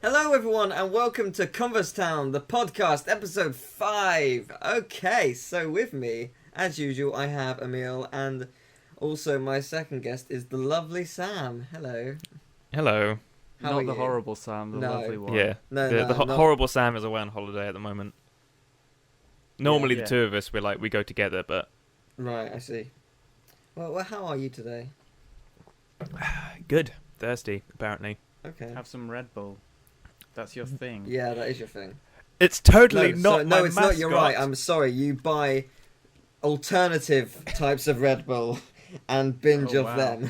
Hello everyone and welcome to Converse Town, the podcast, episode 5. Okay, so with me, as usual, I have Emil, and also my second guest is the lovely Sam. Hello. Hello. How Not are the you? horrible Sam, the No. lovely one. Yeah. No, the not- horrible Sam is away on holiday at the moment. Normally Yeah. the two of us, we go together, but Right, I see. Well, how are you today? good. Thirsty, apparently. Okay. Have some Red Bull. That's your thing. Yeah, that is your thing. It's totally No, not my it's mascot. not. You're right. I'm sorry. You buy alternative types of Red Bull and binge Oh, of wow. them.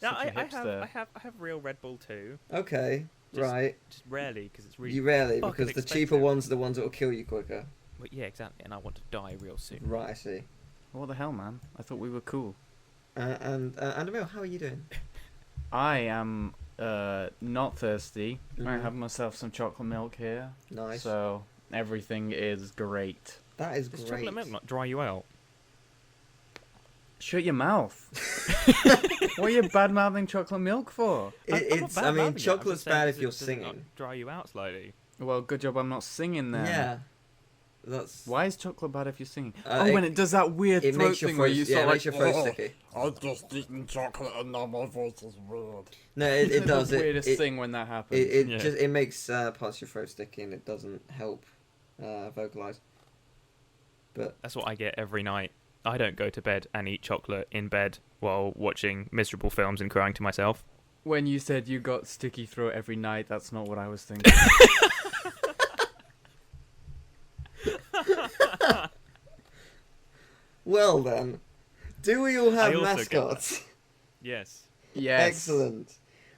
No, Such a I hipster. have real Red Bull too. Okay, Just- right. Just rarely, because it's really... You rarely, fucking because the cheaper expensive. ones are the ones that will kill you quicker. Well, yeah, exactly, and I want to die real soon. Right, I see. What the hell, man? I thought we were cool. And Emil, how are you doing? I am not thirsty. I Mhm. have myself some chocolate milk here. Nice. So everything is great. That is Does great. chocolate milk not dry you out? Shut your mouth. What are you bad-mouthing chocolate milk for? I'm not It's. I bad-mouthing mean, it, I'm chocolate's just saying, bad does if you're does it not singing. dry you out slightly. Well, good job I'm not singing then. Yeah. That's. Why is chocolate bad if you're singing? It- when it does that weird It throat makes your thing throat. where you Yeah, sort it of makes your throat "Oh." sticky. I've just eaten chocolate and now my voice is weird. No, it It's does. the It weirdest it, thing when that happens. it Yeah. just it makes parts of your throat sticky and it doesn't help vocalize. But That's what I get every night. I don't go to bed and eat chocolate in bed while watching miserable films and crying to myself. When you said you got sticky throat every night, that's not what I was thinking. well then, do we all I have also get mascots? Yes. Yes. Excellent.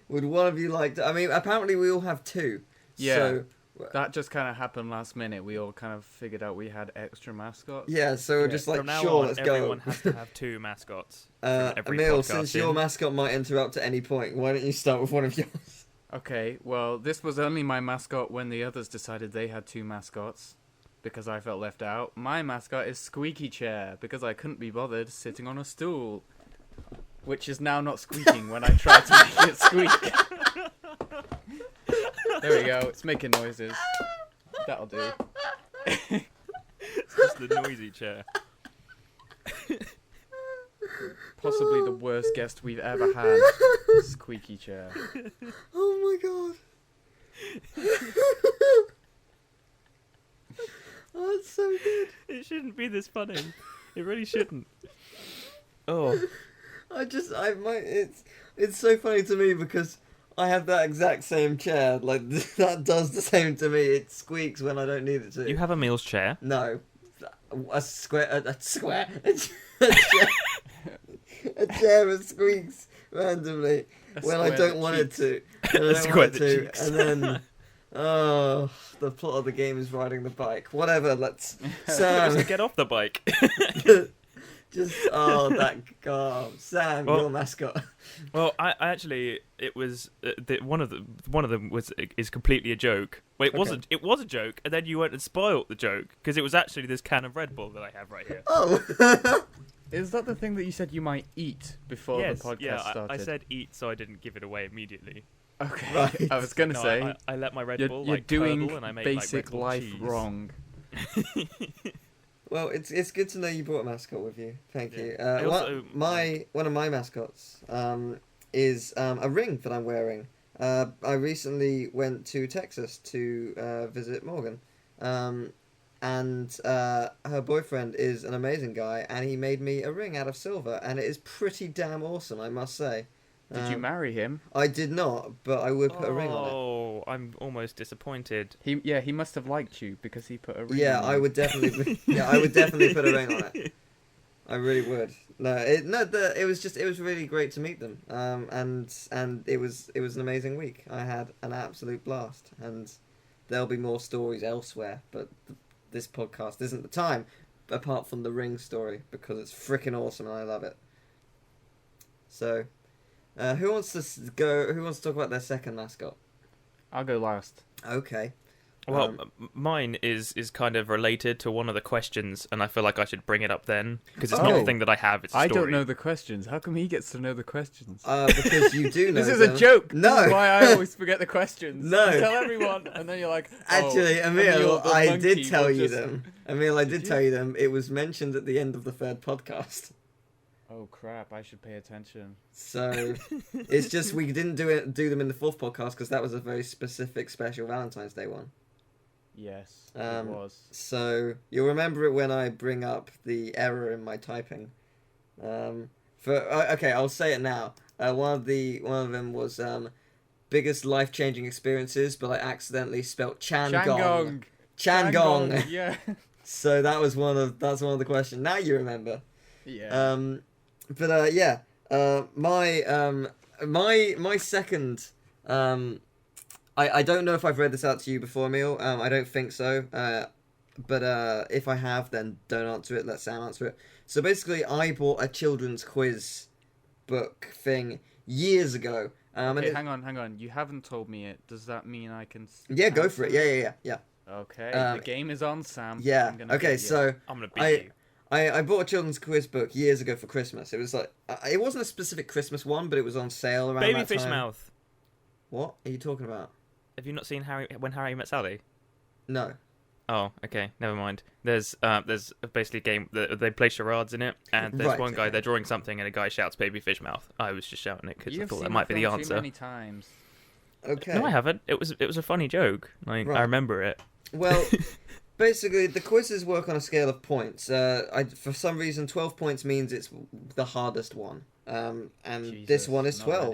Would one of you like to? I mean, apparently we all have two. Yeah. So, That just kind of happened last minute. We all kind of figured out we had extra mascots. yeah. So we're Yeah, just like, From now sure, on, let's everyone go. has to have two mascots. from every Emil, podcast since your in. mascot might interrupt at any point, why don't you start with one of yours? Okay, well, this was only my mascot when the others decided they had two mascots. Because I felt left out. My mascot is Squeaky Chair. Because I couldn't be bothered sitting on a stool. Which is now not squeaking when I try to make it squeak. There we go. It's making noises. That'll do. It's just the noisy chair. Possibly the worst guest we've ever had. Squeaky Chair. Oh my god. Oh, that's so good. It shouldn't be this funny. It really shouldn't. Oh. It's so funny to me because I have that exact same chair. Like, that does the same to me. It squeaks when I don't need it to. You have a meal's chair. No. A chair, a chair that squeaks randomly when I don't want it to. When I don't square want it that to. cheeks. And then, oh, the plot of the game is riding the bike. Whatever, let's... Sam, Get off the bike. Sam, Well- your mascot. Well, I actually, it was one of them is completely a joke. Well, it was a joke, and then you went and spoilt the joke because it was actually this can of Red Bull that I have right here. Oh. Is that the thing that you said you might eat before Yes, the podcast yeah, started? I said eat, so I didn't give it away immediately. Okay. Right. I was going to No, say, I let my Red you're, Bull you're like doing curdle, and I made basic like, Red Bull life cheese. wrong. Well, it's good to know you brought a mascot with you. Thank Yeah. you. I also- One of my mascots is a ring that I'm wearing. I recently went to Texas to visit Morgan, and her boyfriend is an amazing guy, and he made me a ring out of silver, and it is pretty damn awesome, I must say. Did you marry him? I did not, but I would put a ring on it. Oh, I'm almost disappointed. He must have liked you because he put a ring Yeah, on I you. would definitely. I would definitely put a ring on it. I really would. It was really great to meet them. And it was an amazing week. I had an absolute blast, and there'll be more stories elsewhere, but this podcast isn't the time, apart from the ring story, because it's freaking awesome and I love it. So, who wants to talk about their second mascot? I'll go last. Okay. Well, mine is kind of related to one of the questions, and I feel like I should bring it up then because it's not Oh. a thing that I have. It's a I story. don't know the questions. How come he gets to know the questions? Because you do know. This is them. a joke. No. This is why I always forget the questions. No. You tell everyone, and then you're like, oh, Actually, Emil, Emil, the I monkey did tell will you just- them. Emil, I Did did you? tell you them. It was mentioned at the end of the third podcast. Oh crap! I should pay attention. So it's just we didn't do them in the fourth podcast because that was a very specific, special Valentine's Day one. Yes, it Um, was. So you'll remember it when I bring up the error in my typing. Okay, I'll say it now. One of them was biggest life-changing experiences, but I accidentally spelt Changong. Changong. Yeah. So that's one of the questions. Now you remember. Yeah. My second. I don't know if I've read this out to you before, Emil. I don't think so. But if I have, then don't answer it. Let Sam answer it. So basically, I bought a children's quiz book thing years ago. Okay, hang on. You haven't told me it. Does that mean I can? Yeah, go for it. Yeah. Okay. Um, The game is on, Sam. Yeah. I'm gonna Okay, get you. so I'm gonna beat you. I bought a children's quiz book years ago for Christmas. It was like it wasn't a specific Christmas one, but it was on sale around Baby that Fish time. Mouth. What are you talking about? Have you not seen When Harry Met Sally? No. Oh, okay, never mind. There's basically a game that they play charades in it, and there's Right, one guy okay. they're drawing something, and a guy shouts "Baby Fish Mouth." I was just shouting it because I You've thought seen that might be the film answer. Too many times. Okay. No, I haven't. It was a funny joke. Like Right. I remember it. Well, basically, the quizzes work on a scale of points. For some reason, 12 points means it's the hardest one. And this Jesus, one is not 12.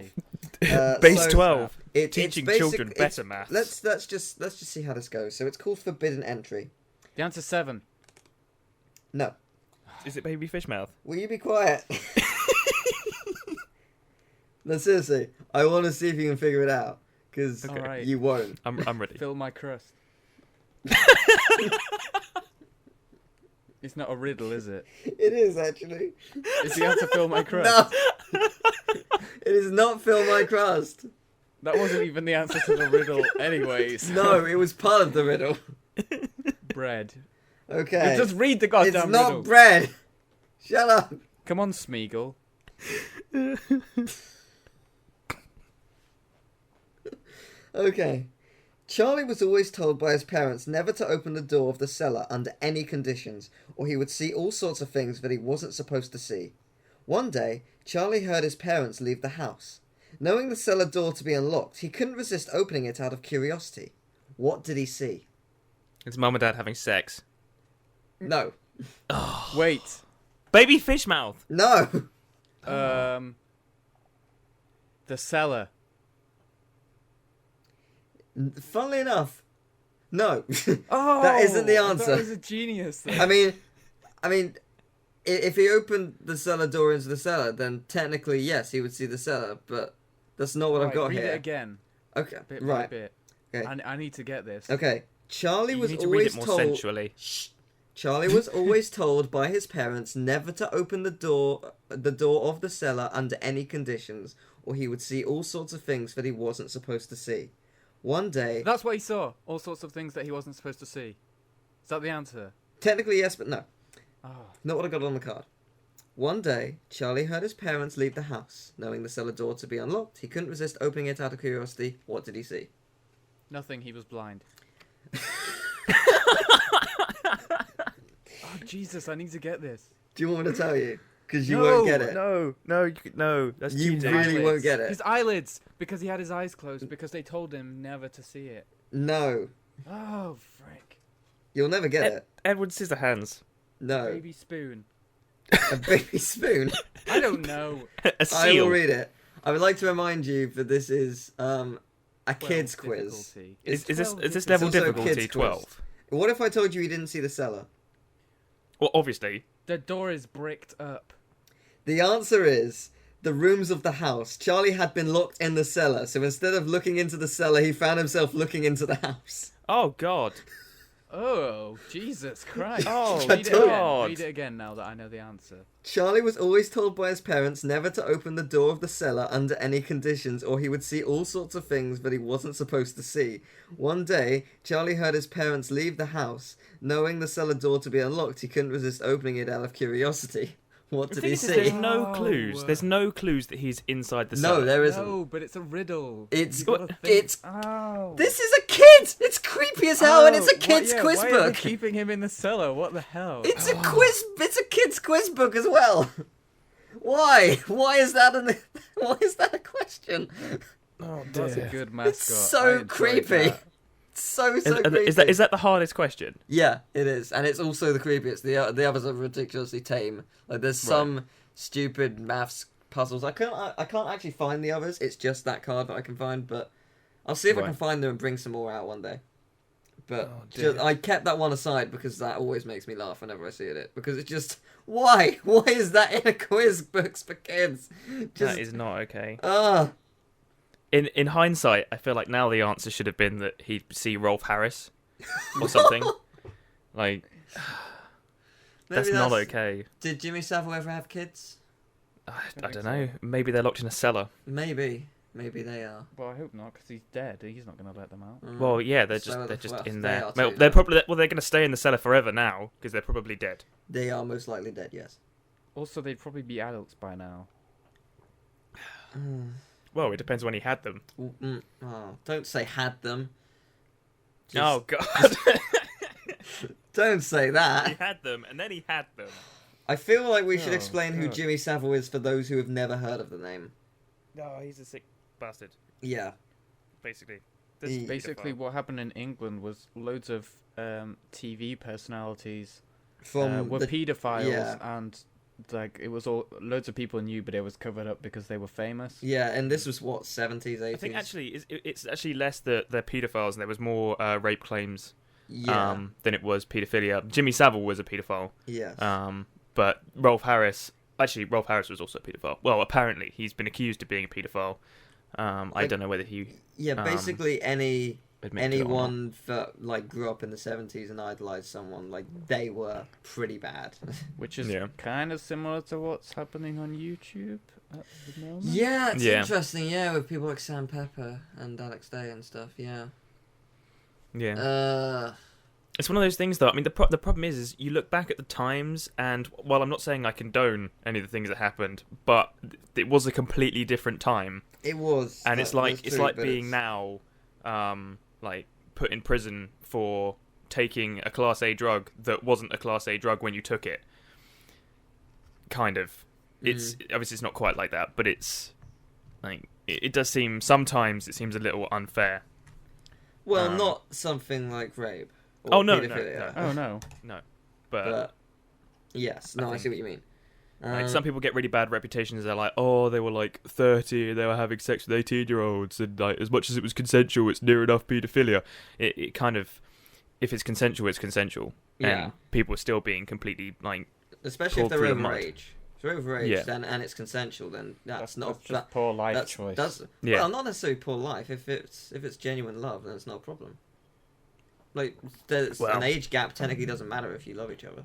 ready. Base so 12. it's Teaching basic- children it's- better maths. Let's just see how this goes. So it's called Forbidden Entry. The answer's 7. No. Is it Baby Fish Mouth? Will you be quiet? No, seriously. I want to see if you can figure it out. Because Okay. Alright. you won't. I'm ready. Fill my crust. It's not a riddle, is it? It is, actually. Is the answer fill my crust? No. It is not Fill My Crust. That wasn't even the answer to the riddle anyways. No, it was part of the riddle. Bread. Okay. Just read the goddamn It's not riddle. bread. Shut up. Come on, Smeagol. Okay. Charlie was always told by his parents never to open the door of the cellar under any conditions, or he would see all sorts of things that he wasn't supposed to see. One day, Charlie heard his parents leave the house. Knowing the cellar door to be unlocked, he couldn't resist opening it out of curiosity. What did he see? It's mum and dad having sex. No. Wait. Baby Fish Mouth. No. The cellar. Funnily enough, no. Oh, That isn't the I thought answer. I was a genius. Then. I mean, if he opened the cellar door into the cellar, then technically yes, he would see the cellar. But that's not what I've Right, got read here. it again, Okay, bit by right. bit. Okay. I need to get this. Okay. Charlie You was need to read always it more told. sensually. Shh. Charlie was always told by his parents never to open the door of the cellar under any conditions, or he would see all sorts of things that he wasn't supposed to see. One day, That's what he saw. All sorts of things that he wasn't supposed to see. Is that the answer? technically yes, but no. Oh. Not what I got on the card. One day, Charlie heard his parents leave the house. Knowing the cellar door to be unlocked, he couldn't resist opening it out of curiosity. What did he see? Nothing. He was blind. Oh Jesus! I need to get this. Do you want me to tell you? Because you won't get it. No, that's You cheating. really won't Eyelids. get it. His eyelids, because he had his eyes closed, because they told him never to see it. No. Oh frick! You'll never get it. Edward Scissorhands. No. Baby spoon. A baby spoon. I don't know. A I will seal. read it. I would like to remind you that this is a kid's 12 quiz. difficulty. Is It's this 12 is this It's level also a difficulty kid's quiz. 12? What if I told you he didn't see the cellar? Well, obviously. The door is bricked up. The answer is the rooms of the house. Charlie had been locked in the cellar, so instead of looking into the cellar, he found himself looking into the house. Oh God. Oh, Jesus Christ. Oh, read it God. again. Read it again now that I know the answer. Charlie was always told by his parents never to open the door of the cellar under any conditions, or he would see all sorts of things that he wasn't supposed to see. One day, Charlie heard his parents leave the house. Knowing the cellar door to be unlocked, he couldn't resist opening it out of curiosity. What The did thing he is, there's see? no Oh. clues. There's no clues that he's inside the No, cellar. there isn't. No, but it's a riddle. It's- You gotta think- it's- Oh. This is a kid! It's creepy as hell, and it's a Oh, kid's quiz why are they book. keeping him in the cellar? What the hell? It's a quiz. It's a kid's quiz book as well. Why? Why is that why is that a question? Oh, That's a good mascot. It's so I enjoyed creepy. that. So Is, creepy. is that the hardest question? Yeah, it is, and it's also the creepiest. The others are ridiculously tame. Like there's some stupid maths puzzles. I can't actually find the others. It's just that card that I can find, but I'll see if I Right. can find them and bring some more out one day. But Oh, dear. I kept that one aside because that always makes me laugh whenever I see it. Because it's just why is that in a quiz books for kids? Just That is not okay. ah. In hindsight, I feel like now the answer should have been that he'd see Rolf Harris or something. Like, that's Maybe not okay. Did Jimmy Savile ever have kids? I think don't so. know. Maybe they're locked in a cellar. Maybe they are. Well, I hope not, because he's dead. He's not going to let them out. Mm. Well, yeah, they're So just well, in they there. are Well, too, they're yeah. probably they're going to stay in the cellar forever now because they're probably dead. They are most likely dead. Yes. Also, they'd probably be adults by now. Well, it depends when he had them. Oh, don't say had them. Oh God, Don't say he that. had them, and then he had them. I feel like we should Oh, explain who God. Jimmy Savile is for those who have never heard of the name. Oh, he's a sick bastard, Yeah. basically. He- Basically, what happened in England was loads of TV personalities From were the paedophiles, yeah. and like it was all loads of people knew, but it was covered up because they were famous. yeah, and this was what 70s, 80s. I think actually it's actually less that they're paedophiles, and there was more rape claims Yeah. than it was paedophilia. Jimmy Savile was a paedophile, Yes. but Rolf Harris was also a paedophile. Well, apparently he's been accused of being a paedophile. I Like, don't know whether he yeah. Basically, admitted to it or not. anyone that like grew up in the 70s and idolized someone, like they were pretty bad. Which is Yeah. kind of similar to what's happening on YouTube at the moment. Yeah, it's Yeah. interesting. Yeah, with people like Sam Pepper and Alex Day and stuff. Yeah. Yeah. It's one of those things, though. I mean, the problem is you look back at the times, and while I'm not saying I condone any of the things that happened, but it was a completely different time, It was. and it's like that's true, but being now, like put in prison for taking a Class A drug that wasn't a Class A drug when you took it. Kind of. It's obviously it's not quite like that, but it's like it does seem sometimes it seems a little unfair. Well, not something like rape. Or Oh, no, paedophilia. Oh no. But yes, no, I think- see what you mean. Like, some people get really bad reputations. They're like, oh, they were like 30, they were having sex with 18-year-olds, and like as much as it was consensual, it's near enough paedophilia. It kind of, if it's consensual, it's consensual, Yeah. and people are still being completely like, Especially if pulled they're through the mud. overage. If they're overage Yeah. and it's consensual, then that's not just poor life that's, choice. That's, Yeah. Well, not necessarily poor life. If it's genuine love, then it's not a problem. Like there's Well- an age gap technically doesn't matter if you love each other.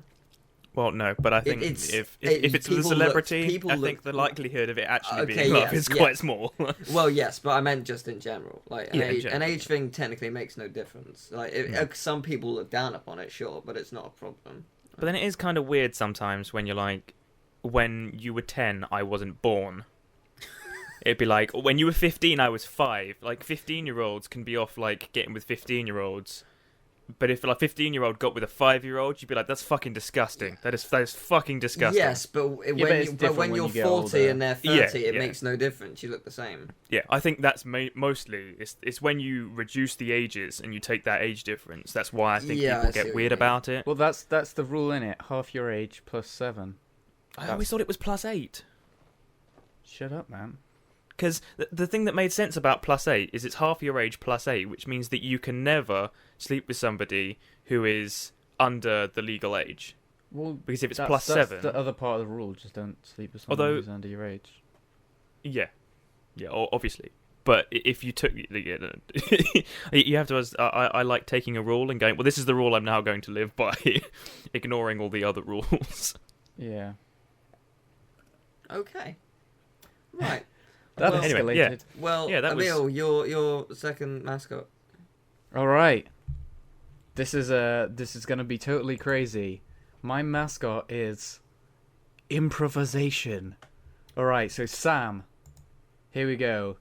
well, no, but I think it's- if it's with a people celebrity, people I look- think the likelihood of it actually Okay, being love yes, is quite yes. small. Well, yes, but I meant just in general. Like Yeah, in an general, age thing technically makes no difference. Like some people look down upon it, sure, but it's not a problem. But then it is kind of weird sometimes when you're like, when you were 10, I wasn't born. It'd be like, when you were 15, I was 5. Like, 15-year-olds can be off, like, getting with 15-year-olds. But if, like, a 15-year-old got with a 5-year-old, you'd be like, that's fucking disgusting. That is fucking disgusting. Yes, but but it's different when when you're you get 40 older. and they're 30, Yeah, it yeah. makes no difference. You look the same. Yeah, I think that's mostly, it's when you reduce the ages and you take that age difference. That's why I think Yeah, I people see get what weird you mean. about it. Well, that's the rule in it. Half your age plus 7. I always thought it was +8. Shut up, man. Because the thing that made sense about +8 is it's half your age +8, which means that you can never sleep with somebody who is under the legal age. Well, Because if it's that's +7, the other part of the rule. Just don't sleep with someone Although- who's under your age. yeah, obviously. But if you took, you have to. I like taking a rule and going, well, this is the rule I'm now going to live by, ignoring all the other rules. Yeah. Okay. Right. That Well, escalated. anyway, yeah. Well, Yeah, that was- Emil, your second mascot. All right. This is gonna be totally crazy. My mascot is Improvisation. All right, so Sam, here we go.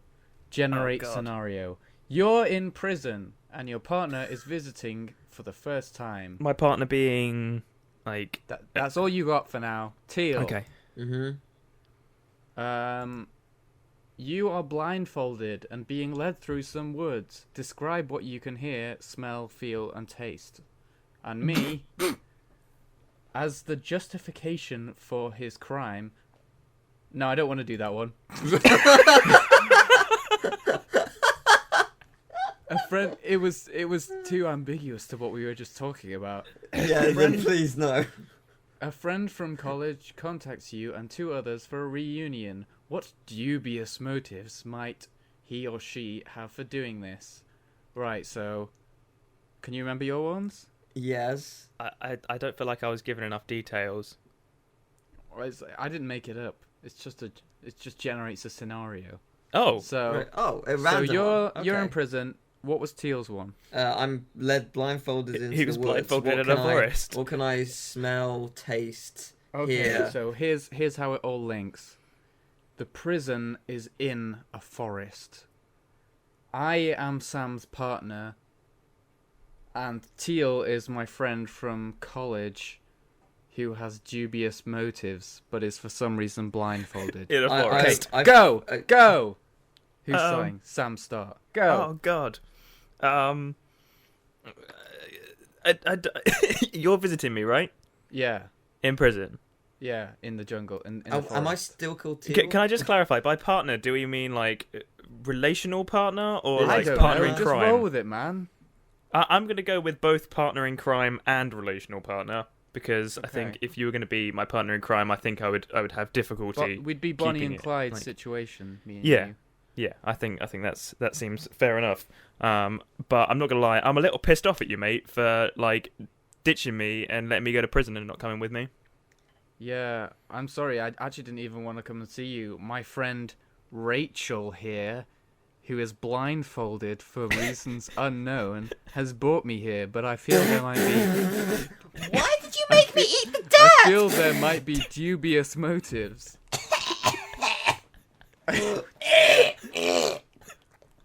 Generate God. scenario. You're in prison and your partner is visiting for the first time. My partner being like, That's all you got for now. Teal. okay, Mm-hmm. You are blindfolded and being led through some woods. Describe what you can hear, smell, feel, and taste. And me, as the justification for his crime. No, I don't want to do that one. A friend. It was too ambiguous to what we were just talking about. Yeah, then please no. A friend from college contacts you and two others for a reunion. What dubious motives might he or she have for doing this? Right, so can you remember your ones? Yes. I don't feel like I was given enough details. I didn't make it up. It just generates a scenario. Oh, So Right. Oh, a so random you're one. you're in Okay. prison. What was Teal's one? I'm led blindfolded into he was the woods. blindfolded What in a can forest. What can I smell, taste? Okay, Here. so here's how it all links. The prison is in a forest. I am Sam's partner, and Teal is my friend from college, who has dubious motives, but is for some reason blindfolded. in a I- forest. I- Go! I- Go! Who's Um, starting? Sam, start. Go! Oh God. You're visiting me, right? Yeah, In prison. yeah, in the jungle. In the forest. Am I still called Teal? Can I just clarify? By partner, do we mean like relational partner or I like don't partner know, in just crime? roll with it, man. I'm gonna go with both partner in crime and relational partner because I Okay. think if you were gonna be my partner in crime, I think I would have difficulty. But we'd be Bonnie keeping and it, Clyde like- situation, me and Yeah. you. Yeah, I think that seems fair enough. But I'm not gonna lie, I'm a little pissed off at you, mate, for like ditching me and letting me go to prison and not coming with me. Yeah, I'm sorry. I actually didn't even want to come and see you. My friend Rachel here, who is blindfolded for reasons unknown, has brought me here, but I feel there might be... Why did you make me eat the I dirt? feel there might be dubious motives.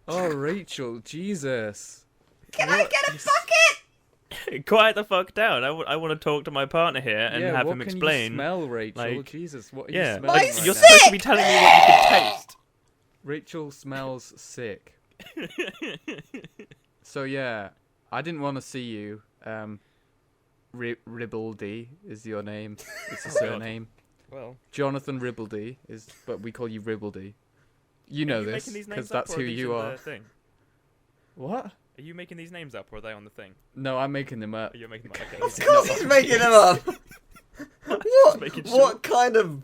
Oh, Rachel, Jesus. Can I get a bucket? Quiet the fuck down. I want to talk to my partner here and Yeah, have what him can explain. you smell, Rachel? like- Jesus, what are Yeah, you smelling My right you're now? supposed to be telling me what you can taste. Rachel smells sick. So yeah, I didn't want to see you. Ribbledy is your name. It's a Oh, God. surname. Well, Jonathan Ribbledy is, but we call you Ribbledy. You know are you this making these because names up, that's or who these you in are. the thing? What? Are you making these names up, or are they on the thing? No, I'm making them up. Are you making them up? Of course he's making them up. What? making What sure. kind of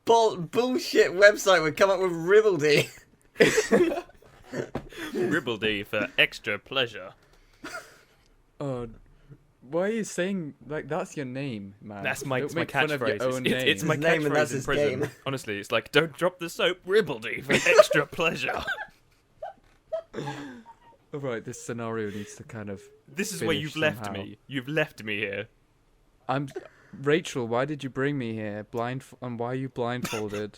bullshit website would come up with Ribbledy? Ribbledy for extra pleasure. Oh, why are you saying like that's your name, man? That's my, Don't it's my make fun of your catchphrase. own It's name. my His name and that's catchphrase in his prison. game. Honestly, it's like, don't drop the soap, Ribbledy for extra pleasure. All right, this scenario needs to kind of. This is where Finish you've left somehow. me. You've left me here. I'm Rachel. Why did you bring me here? And why are you blindfolded?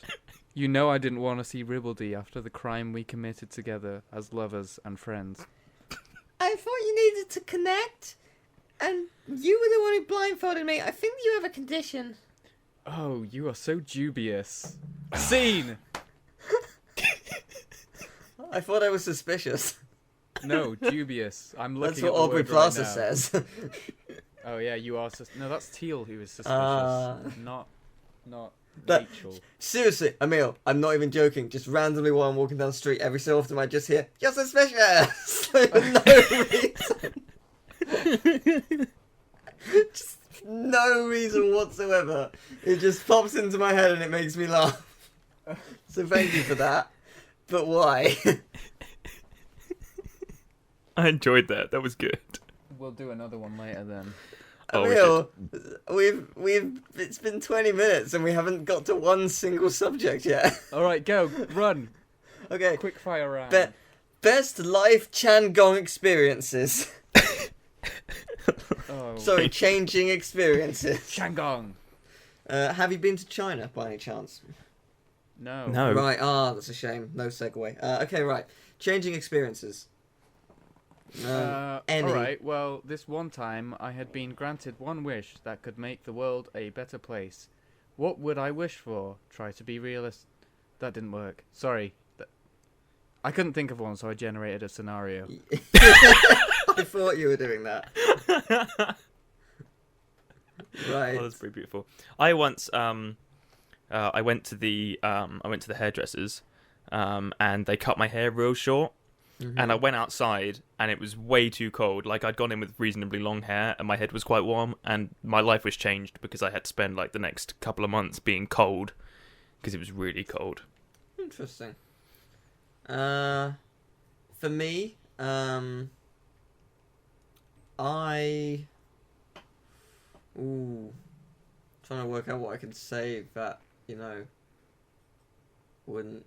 You know I didn't want to see Ribbledy after the crime we committed together as lovers and friends. I thought you needed to connect, and you were the one who blindfolded me. I think you have a condition. Oh, you are so dubious. Scene. I thought I was suspicious. No, dubious. I'm looking That's what at the Aubrey word right Plaza now. says. Oh yeah, you are. No, that's Teal who is suspicious. Not That- Rachel. Seriously, Emil, I'm not even joking. Just randomly while I'm walking down the street, every so often I just hear, "You're suspicious!" For no reason. Just no reason whatsoever. It just pops into my head and it makes me laugh. So thank you for that. But why? I enjoyed that. That was good. We'll do another one later then. Oh, we Emil, it's been 20 minutes and we haven't got to one single subject yet. All right, go, run, Okay. quick fire round. Best life Changong experiences. Oh, Sorry, changing experiences. Shandong. Have you been to China by any chance? No. No. Right, that's a shame. No segue. Okay, right. Changing experiences. Any. Alright, well, this one time I had been granted one wish that could make the world a better place. What would I wish for? Try to be realist. That didn't work. Sorry. I couldn't think of one, so I generated a scenario. I thought you were doing that. Right. Oh, that's pretty beautiful. I once I went to the hairdressers, and they cut my hair real short. Mhm. And I went outside, and it was way too cold. Like, I'd gone in with reasonably long hair, and my head was quite warm, and my life was changed because I had to spend, like, the next couple of months being cold, because it was really cold. Interesting. For me, trying to work out what I could say that, wouldn't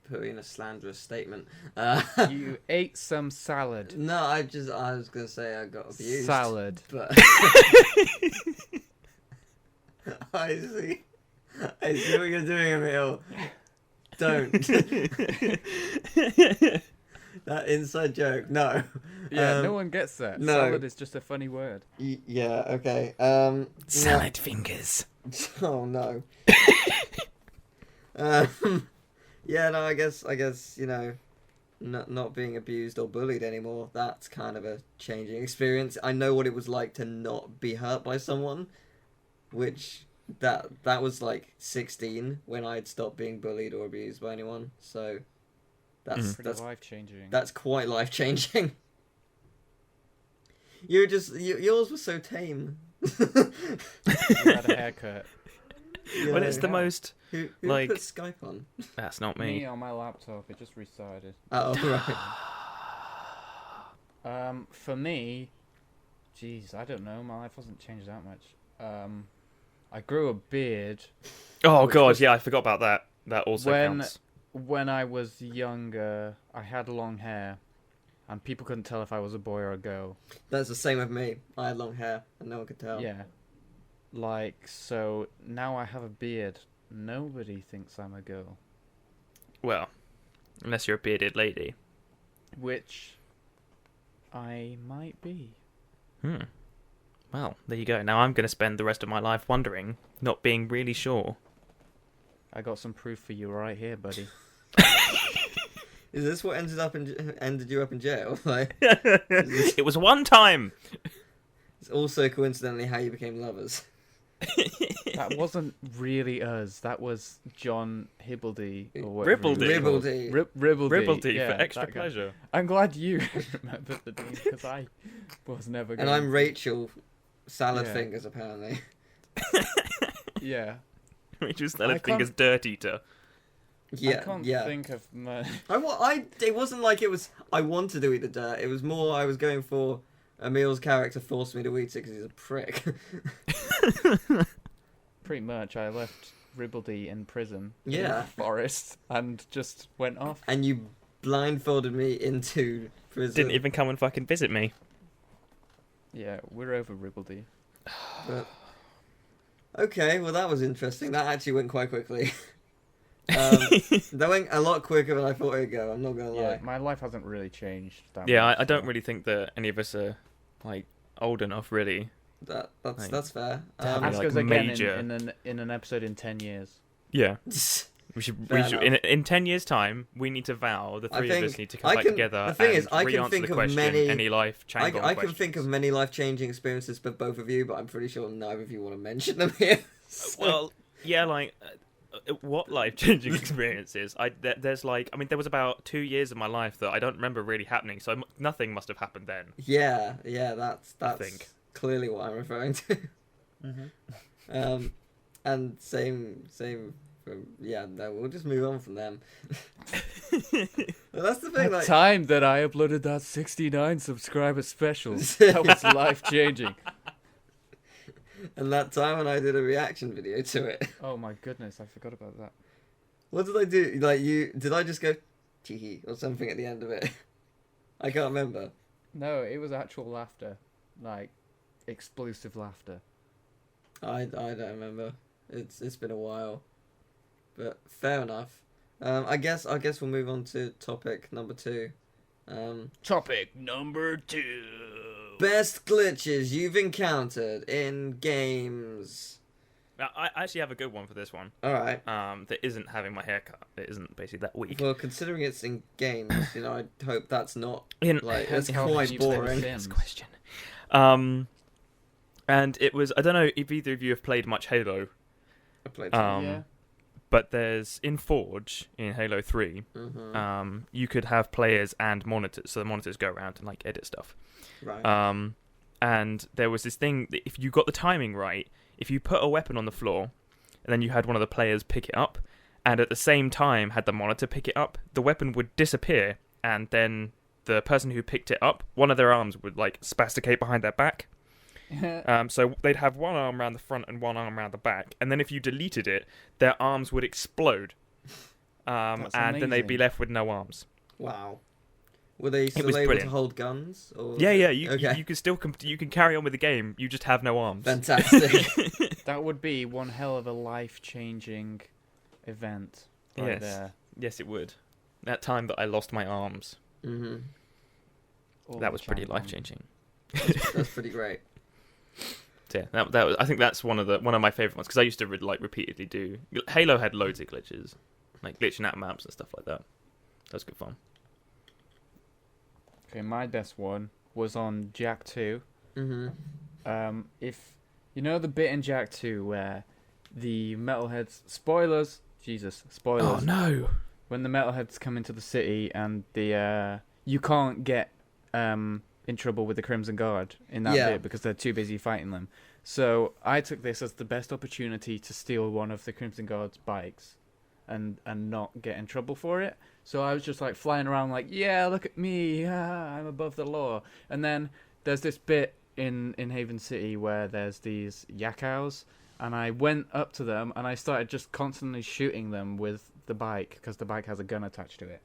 put in a slanderous statement. You ate some salad. No, I was gonna say I got abused. Salad. But I see what you're doing, Emil. Don't. That inside joke, no. Yeah, no one gets that. no. Salad is just a funny word. Yeah, okay. Salad fingers. Oh no. Yeah, no, I guess, not being abused or bullied anymore, that's kind of a changing experience. I know what it was like to not be hurt by someone, which that was like 16 when I'd stopped being bullied or abused by anyone. So that's Pretty life changing. that's quite life changing. Yours was so tame. You had a haircut. Well, it's the most... Who like- put Skype on? That's not Me me. on my laptop. It just restarted. Oh, right. For me, jeez, I don't know. My life hasn't changed that much. I grew a beard Oh, Which God, was- yeah, I forgot about that. That also counts. when I was younger. I had long hair, and people couldn't tell if I was a boy or a girl. That's the same with me. I had long hair and no one could tell. Yeah. Like, so now I have a beard. Nobody thinks I'm a girl. Well, unless you're a bearded lady. Which I might be. Well, there you go. Now I'm going to spend the rest of my life wondering, not being really sure. I got some proof for you right here, buddy. Is this what ended you up in jail? Like, It was one time! it's also coincidentally how you became lovers. That wasn't really us. That was John Hibbledy. Or whatever he was Ribbledy. called. Ribbledy. Ribbledy. Ribbledy yeah, for extra that guy. pleasure. I'm glad you remembered the name because I was never And going I'm Rachel Salad Yeah. Fingers, apparently. Yeah. Rachel's I Salad can't- Fingers Dirt Eater. Yeah, I can't yeah. think of much. It wasn't like it was, I wanted to eat the dirt. It was more I was going for Emil's character forced me to eat it because he's a prick. Pretty much. I left Ribbledy in prison. Yeah. In the forest and just went off. And you blindfolded me into prison. Didn't even come and fucking visit me. Yeah, we're over Ribbledy. But... Okay, well that was interesting. That actually went quite quickly. That went a lot quicker than I thought it would go, I'm not gonna lie. Yeah, my life hasn't really changed that Yeah, much. I don't so- really think that any of us are, like, old enough, really. That's Like, that's fair. have Ask like, us again major- in an episode in 10 years. Yeah. We should Fair enough. in 10 years' time, we need to vow, the I three of think us need to come I back can- together the thing and is, I can re-answer think the of question, many- any life I Changong can questions. think of many life-changing experiences for both of you, but I'm pretty sure neither of you want to mention them here. So- Well, yeah, like, what life-changing experiences? There's like, I mean, there was about 2 years of my life that I don't remember really happening, so nothing must have happened then. yeah, that's think. clearly what I'm referring to. And same No, we'll just move on from them. Well, that's the thing. That Like, time that I uploaded that 69 subscriber special, that was life changing. and that time when I did a reaction video to it. Oh my goodness, I forgot about that. What did I do? Like, did I just go tee or something at the end of it? I can't remember. No, it was actual laughter, like explosive laughter. I don't remember. It's been a while, but fair enough. I guess we'll move on to topic number 2. Topic number 2. Best glitches you've encountered in games. Now, I actually have a good one for this one. All right. That isn't having my haircut. It isn't basically that weak. Well, considering it's in games, I hope that's not Hence that's how quite you play boring. Sims. This question. And it was, I don't know if either of you have played much Halo. I played. Yeah. But there's in Forge in Halo 3, you could have players and monitors, so the monitors go around and like edit stuff. Right. And there was this thing that if you got the timing right, if you put a weapon on the floor, and then you had one of the players pick it up, and at the same time had the monitor pick it up, the weapon would disappear, and then the person who picked it up, one of their arms would like spasticate behind their back. So they'd have one arm around the front and one arm around the back, and then if you deleted it, their arms would explode, and then they'd be left with no arms. Wow. Were they still was able brilliant. to hold guns? Or... Yeah, Okay. you can still you can carry on with the game. You just have no arms. Fantastic. That would be one hell of a life-changing event right Yes. there. Yes, it would. That time that I lost my arms, hmm All that the was pretty time life bomb. changing. That's pretty great. Yeah, that was. I think that's one of my favorite ones because I used to repeatedly do. Halo had loads of glitches, like glitching out maps and stuff like that. That was good fun. Okay, my best one was on Jack 2. hmm If you know the bit in Jack 2 where the metalheads, spoilers, Oh no! when the metalheads come into the city and the you can't get in trouble with the Crimson Guard in that Yeah. bit because they're too busy fighting them. So I took this as the best opportunity to steal one of the Crimson Guard's bikes and not get in trouble for it. So I was just like flying around like, yeah, look at me, I'm above the law. And then there's this bit in Haven City where there's these Yakows, and I went up to them and I started just constantly shooting them with the bike because the bike has a gun attached to it.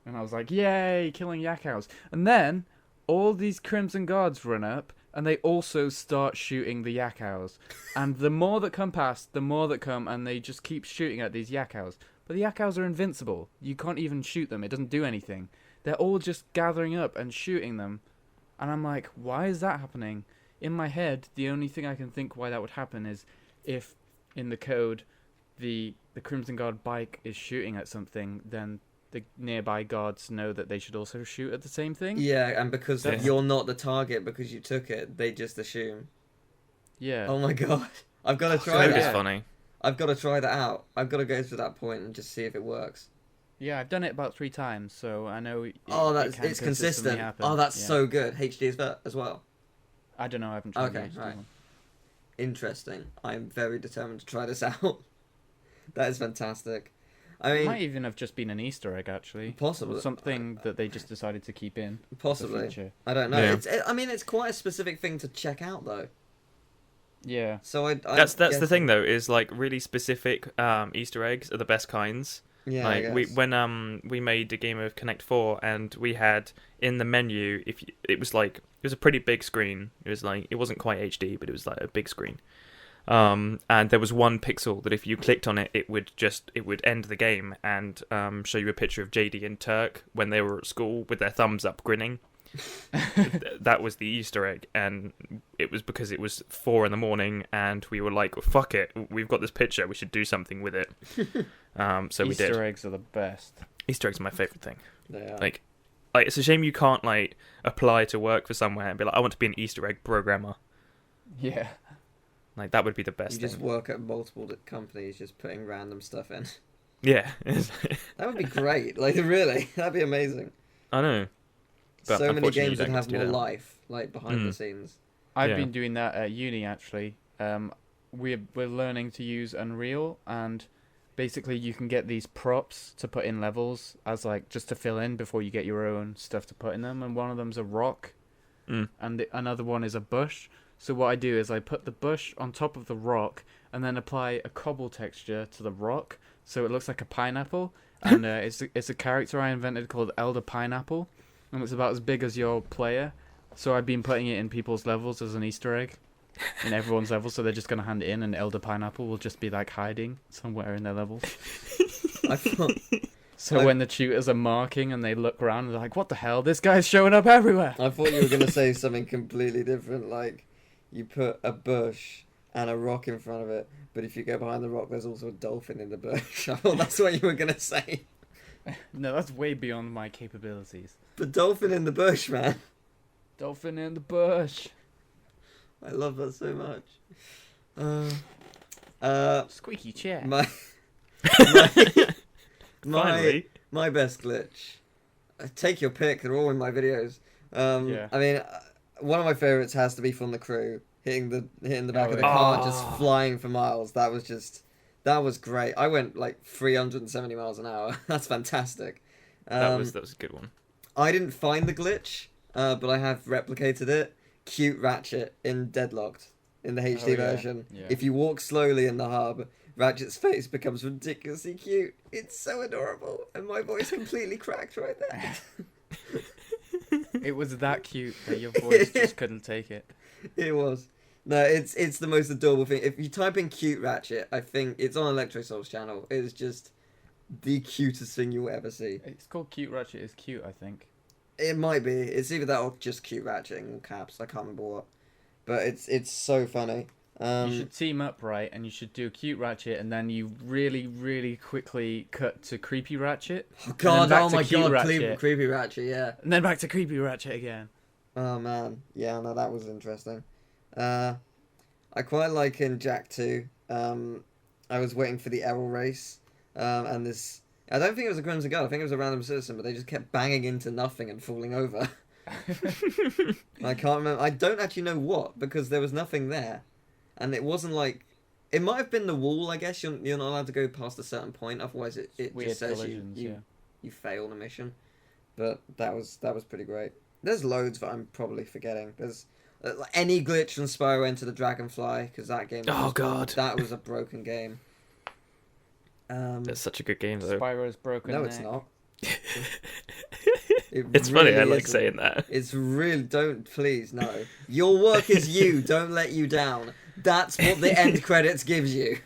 And I was like, yay, killing Yakows. And then all these Crimson Guards run up and they also start shooting the Yakows. And the more that come past, the more that come, and they just keep shooting at these Yakows. But the Yakows are invincible. You can't even shoot them. It doesn't do anything. They're all just gathering up and shooting them. And I'm like, why is that happening? In my head, the only thing I can think why that would happen is if in the code the Crimson Guard bike is shooting at something, then the nearby guards know that they should also shoot at the same thing. Yeah, and because Yeah. you're not the target because you took it, they just assume. Yeah. Oh my god. I've got to try Code that. is yeah. funny. I've got to try that out. I've got to go to that point and just see if it works. Yeah, I've done it about 3 times, so I know. It's can consistent. consistently happen. Oh, that's Yeah. so good. HD as well. I don't know. I haven't tried Okay, the HD right. one. Interesting. I'm very determined to try this out. That is fantastic. I It mean, might even have just been an Easter egg, actually. possibly. Or something that they just decided to keep in. For Possibly. future. I don't know. Yeah. I mean, it's quite a specific thing to check out, though. Yeah. So I That's the guess- thing though, is like really specific Easter eggs are the best kinds. Yeah, I Like guess. when we made a game of Connect 4 and we had in the menu it was a pretty big screen. It was like it wasn't quite HD, but it was like a big screen. And there was one pixel that if you clicked on it, it would end the game and show you a picture of JD and Turk when they were at school with their thumbs up grinning. That was the Easter egg, and it was because it was 4 a.m. and we were like, fuck it, we've got this picture, we should do something with it. So we did. Easter eggs are the best. Easter eggs are my favorite thing. They are. Like it's a shame you can't like apply to work for somewhere and be like, I want to be an Easter egg programmer. Yeah. Like that would be the best you thing. just work at multiple companies, just putting random stuff in. Yeah, That would be great. Like, really, that'd be amazing. I know. But So many unfortunately, games you don't would get have to do more that. life, like behind the Mm. scenes. I've Yeah. been doing that at uni, actually. We're learning to use Unreal, and basically you can get these props to put in levels as like just to fill in before you get your own stuff to put in them, and one of them's a rock, and another one is a bush. So what I do is I put the bush on top of the rock and then apply a cobble texture to the rock so it looks like a pineapple. And it's a character I invented called Elder Pineapple, and it's about as big as your player. So I've been putting it in people's levels as an Easter egg in everyone's level, so they're just going to hand it in, and Elder Pineapple will just be like hiding somewhere in their levels. I thought, So when the tutors are marking and they look around, they're like, what the hell? This guy's showing up everywhere. I thought you were going to say something completely different, like you put a bush and a rock in front of it, but if you go behind the rock, there's also a dolphin in the bush. I thought that's what you were going to say. No, that's way beyond my capabilities. The dolphin in the bush, man. Dolphin in the bush. I love that so much. Squeaky chair. My Finally. my best glitch. Take your pick. They're all in my videos. Yeah. I mean, one of my favorites has to be from the crew hitting the back of the yeah. car, just flying for miles. That was great. I went like 370 miles an hour. That's fantastic. That was a good one. I didn't find the glitch, but I have replicated it. Cute Ratchet in Deadlocked in the HD yeah. version. Yeah. If you walk slowly in the hub, Ratchet's face becomes ridiculously cute. It's so adorable, and my voice completely cracked right there. It was that cute that your voice just couldn't take it. It was. No, it's the most adorable thing. If you type in Cute Ratchet, I think it's on ElectroSoul's channel. It's just the cutest thing you'll ever see. It's called Cute Ratchet is Cute, I think. It might be. It's either that or just Cute Ratchet in all caps. I can't remember what. But it's so funny. You should team up, right? And you should do Cute Ratchet, and then you really, really quickly cut to Creepy Ratchet. Oh god, back oh to my Cute god, Ratchet. Creepy Ratchet, yeah. And then back to Creepy Ratchet again. Oh man, yeah, no, that was interesting. I quite like in Jack 2. I was waiting for the Errol race, and this. I don't think it was a Crimson Guard. I think it was a random citizen, but they just kept banging into nothing and falling over. I can't remember. I don't actually know what, because there was nothing there, and it wasn't like. It might have been the wall. I guess you're not allowed to go past a certain point, otherwise it Weird just says collisions, you fail the mission. But that was pretty great. There's loads that I'm probably forgetting. There's any glitch from Spyro Enter the Dragonfly, because that game. Oh, God. That was a broken game. That's such a good game, though. Spyro's broken No, neck. it's not. It's funny, I really like isn't. saying that. It's really don't please no. Your work is you. Don't let you down. That's what the end credits gives you.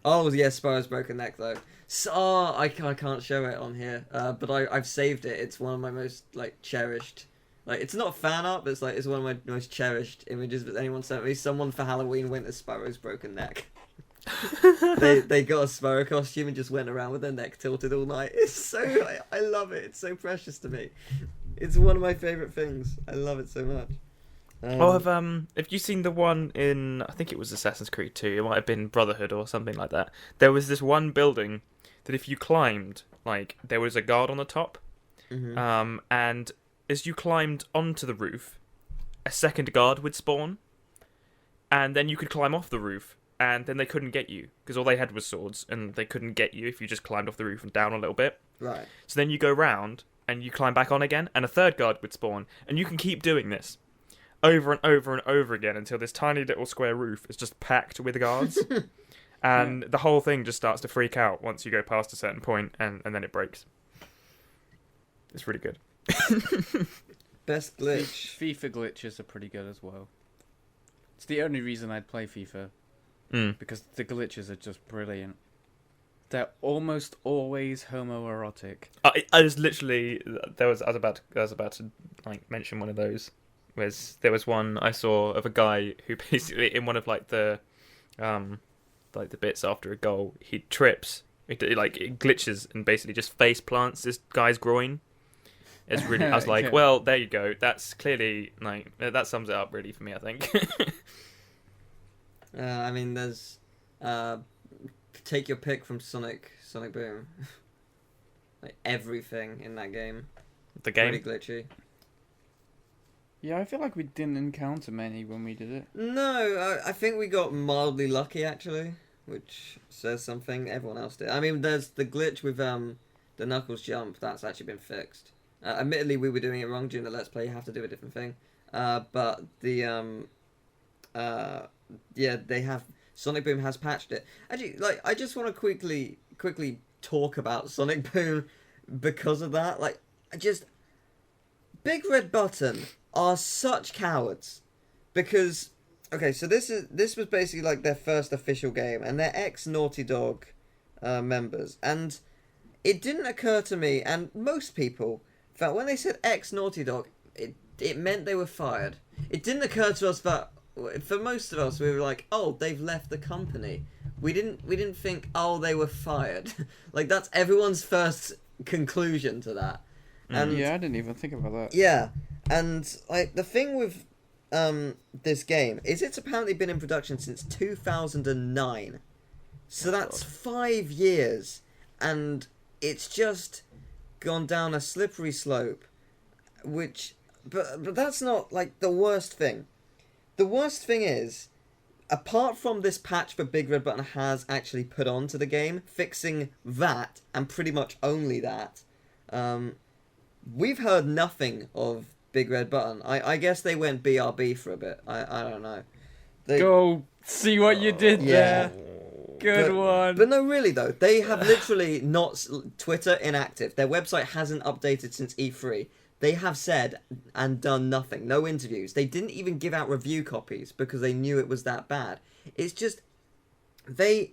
Oh yes, Spyro's broken neck though. So, I can't show it on here, but I've saved it. It's one of my most like cherished. Like it's not fan art, but it's one of my most cherished images that anyone sent me. Someone for Halloween went as Spyro's broken neck. they got a Spyro costume and just went around with their neck tilted all night. It's so I love it. It's so precious to me. It's one of my favorite things. I love it so much. Have you seen the one in, I think it was Assassin's Creed 2, it might have been Brotherhood or something like that. There was this one building that if you climbed, like, there was a guard on the top, and as you climbed onto the roof, a second guard would spawn, and then you could climb off the roof, and then they couldn't get you, because all they had was swords, and they couldn't get you if you just climbed off the roof and down a little bit. Right. So then you go round, and you climb back on again, and a third guard would spawn, and you can keep doing this over and over and over again until this tiny little square roof is just packed with guards. And the whole thing just starts to freak out once you go past a certain point, and then it breaks. It's really good. Best glitch. FIFA glitches are pretty good as well. It's the only reason I'd play FIFA, because the glitches are just brilliant. They're almost always homoerotic. I was literally I was about to like mention one of those. There was one I saw of a guy who basically in one of like the bits after a goal, he trips, it glitches and basically just face plants this guy's groin. It's really, I was like, well, there you go. That's clearly like that sums it up really for me, I think. I mean, there's take your pick from Sonic Boom. Like everything in that game. The game. Pretty glitchy. Yeah, I feel like we didn't encounter many when we did it. No, I think we got mildly lucky actually. which says something. Everyone else did. I mean, there's the glitch with the Knuckles jump. That's actually been fixed. Admittedly, we were doing it wrong during the Let's Play. You have to do a different thing. But the yeah, they have. Sonic Boom has patched it. Actually, like, I just want to quickly talk about Sonic Boom because of that. Like, Big Red Button are such cowards because okay, so this was basically like their first official game, and they're ex Naughty Dog members, and it didn't occur to me, and most people felt when they said ex Naughty Dog, it meant they were fired. It didn't occur to us that for most of us we were like, oh, they've left the company. We didn't think, oh, they were fired. Like, that's everyone's first conclusion to that. And yeah, I didn't even think about that. yeah, and like the thing with this game is it's apparently been in production since 2009. So that's 5 years, and it's just gone down a slippery slope, but that's not like the worst thing. The worst thing is, apart from this patch that Big Red Button has actually put onto the game, fixing that, and pretty much only that, we've heard nothing of Big Red Button. I guess they went BRB for a bit. I don't know. Go see what you did there. Good one. But no, really though, they have literally not Twitter inactive. Their website hasn't updated since E3. They have said and done nothing. No interviews. They didn't even give out review copies because they knew it was that bad. It's just they're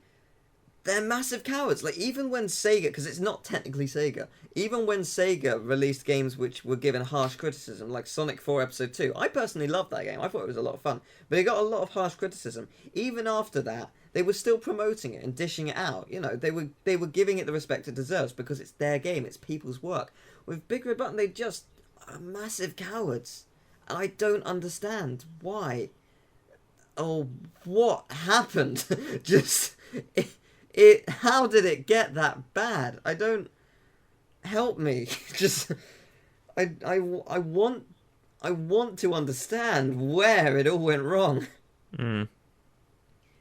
massive cowards. Like, even when Sega, because it's not technically Sega, even when Sega released games which were given harsh criticism, like Sonic 4 Episode 2, I personally loved that game. I thought it was a lot of fun. But it got a lot of harsh criticism. Even after that, they were still promoting it and dishing it out. You know, they were giving it the respect it deserves because it's their game, it's people's work. With Big Red Button, they just are massive cowards. And I don't understand why. Oh, what happened? Just... how did it get that bad? I don't... Help me. Just... I want to understand where it all went wrong.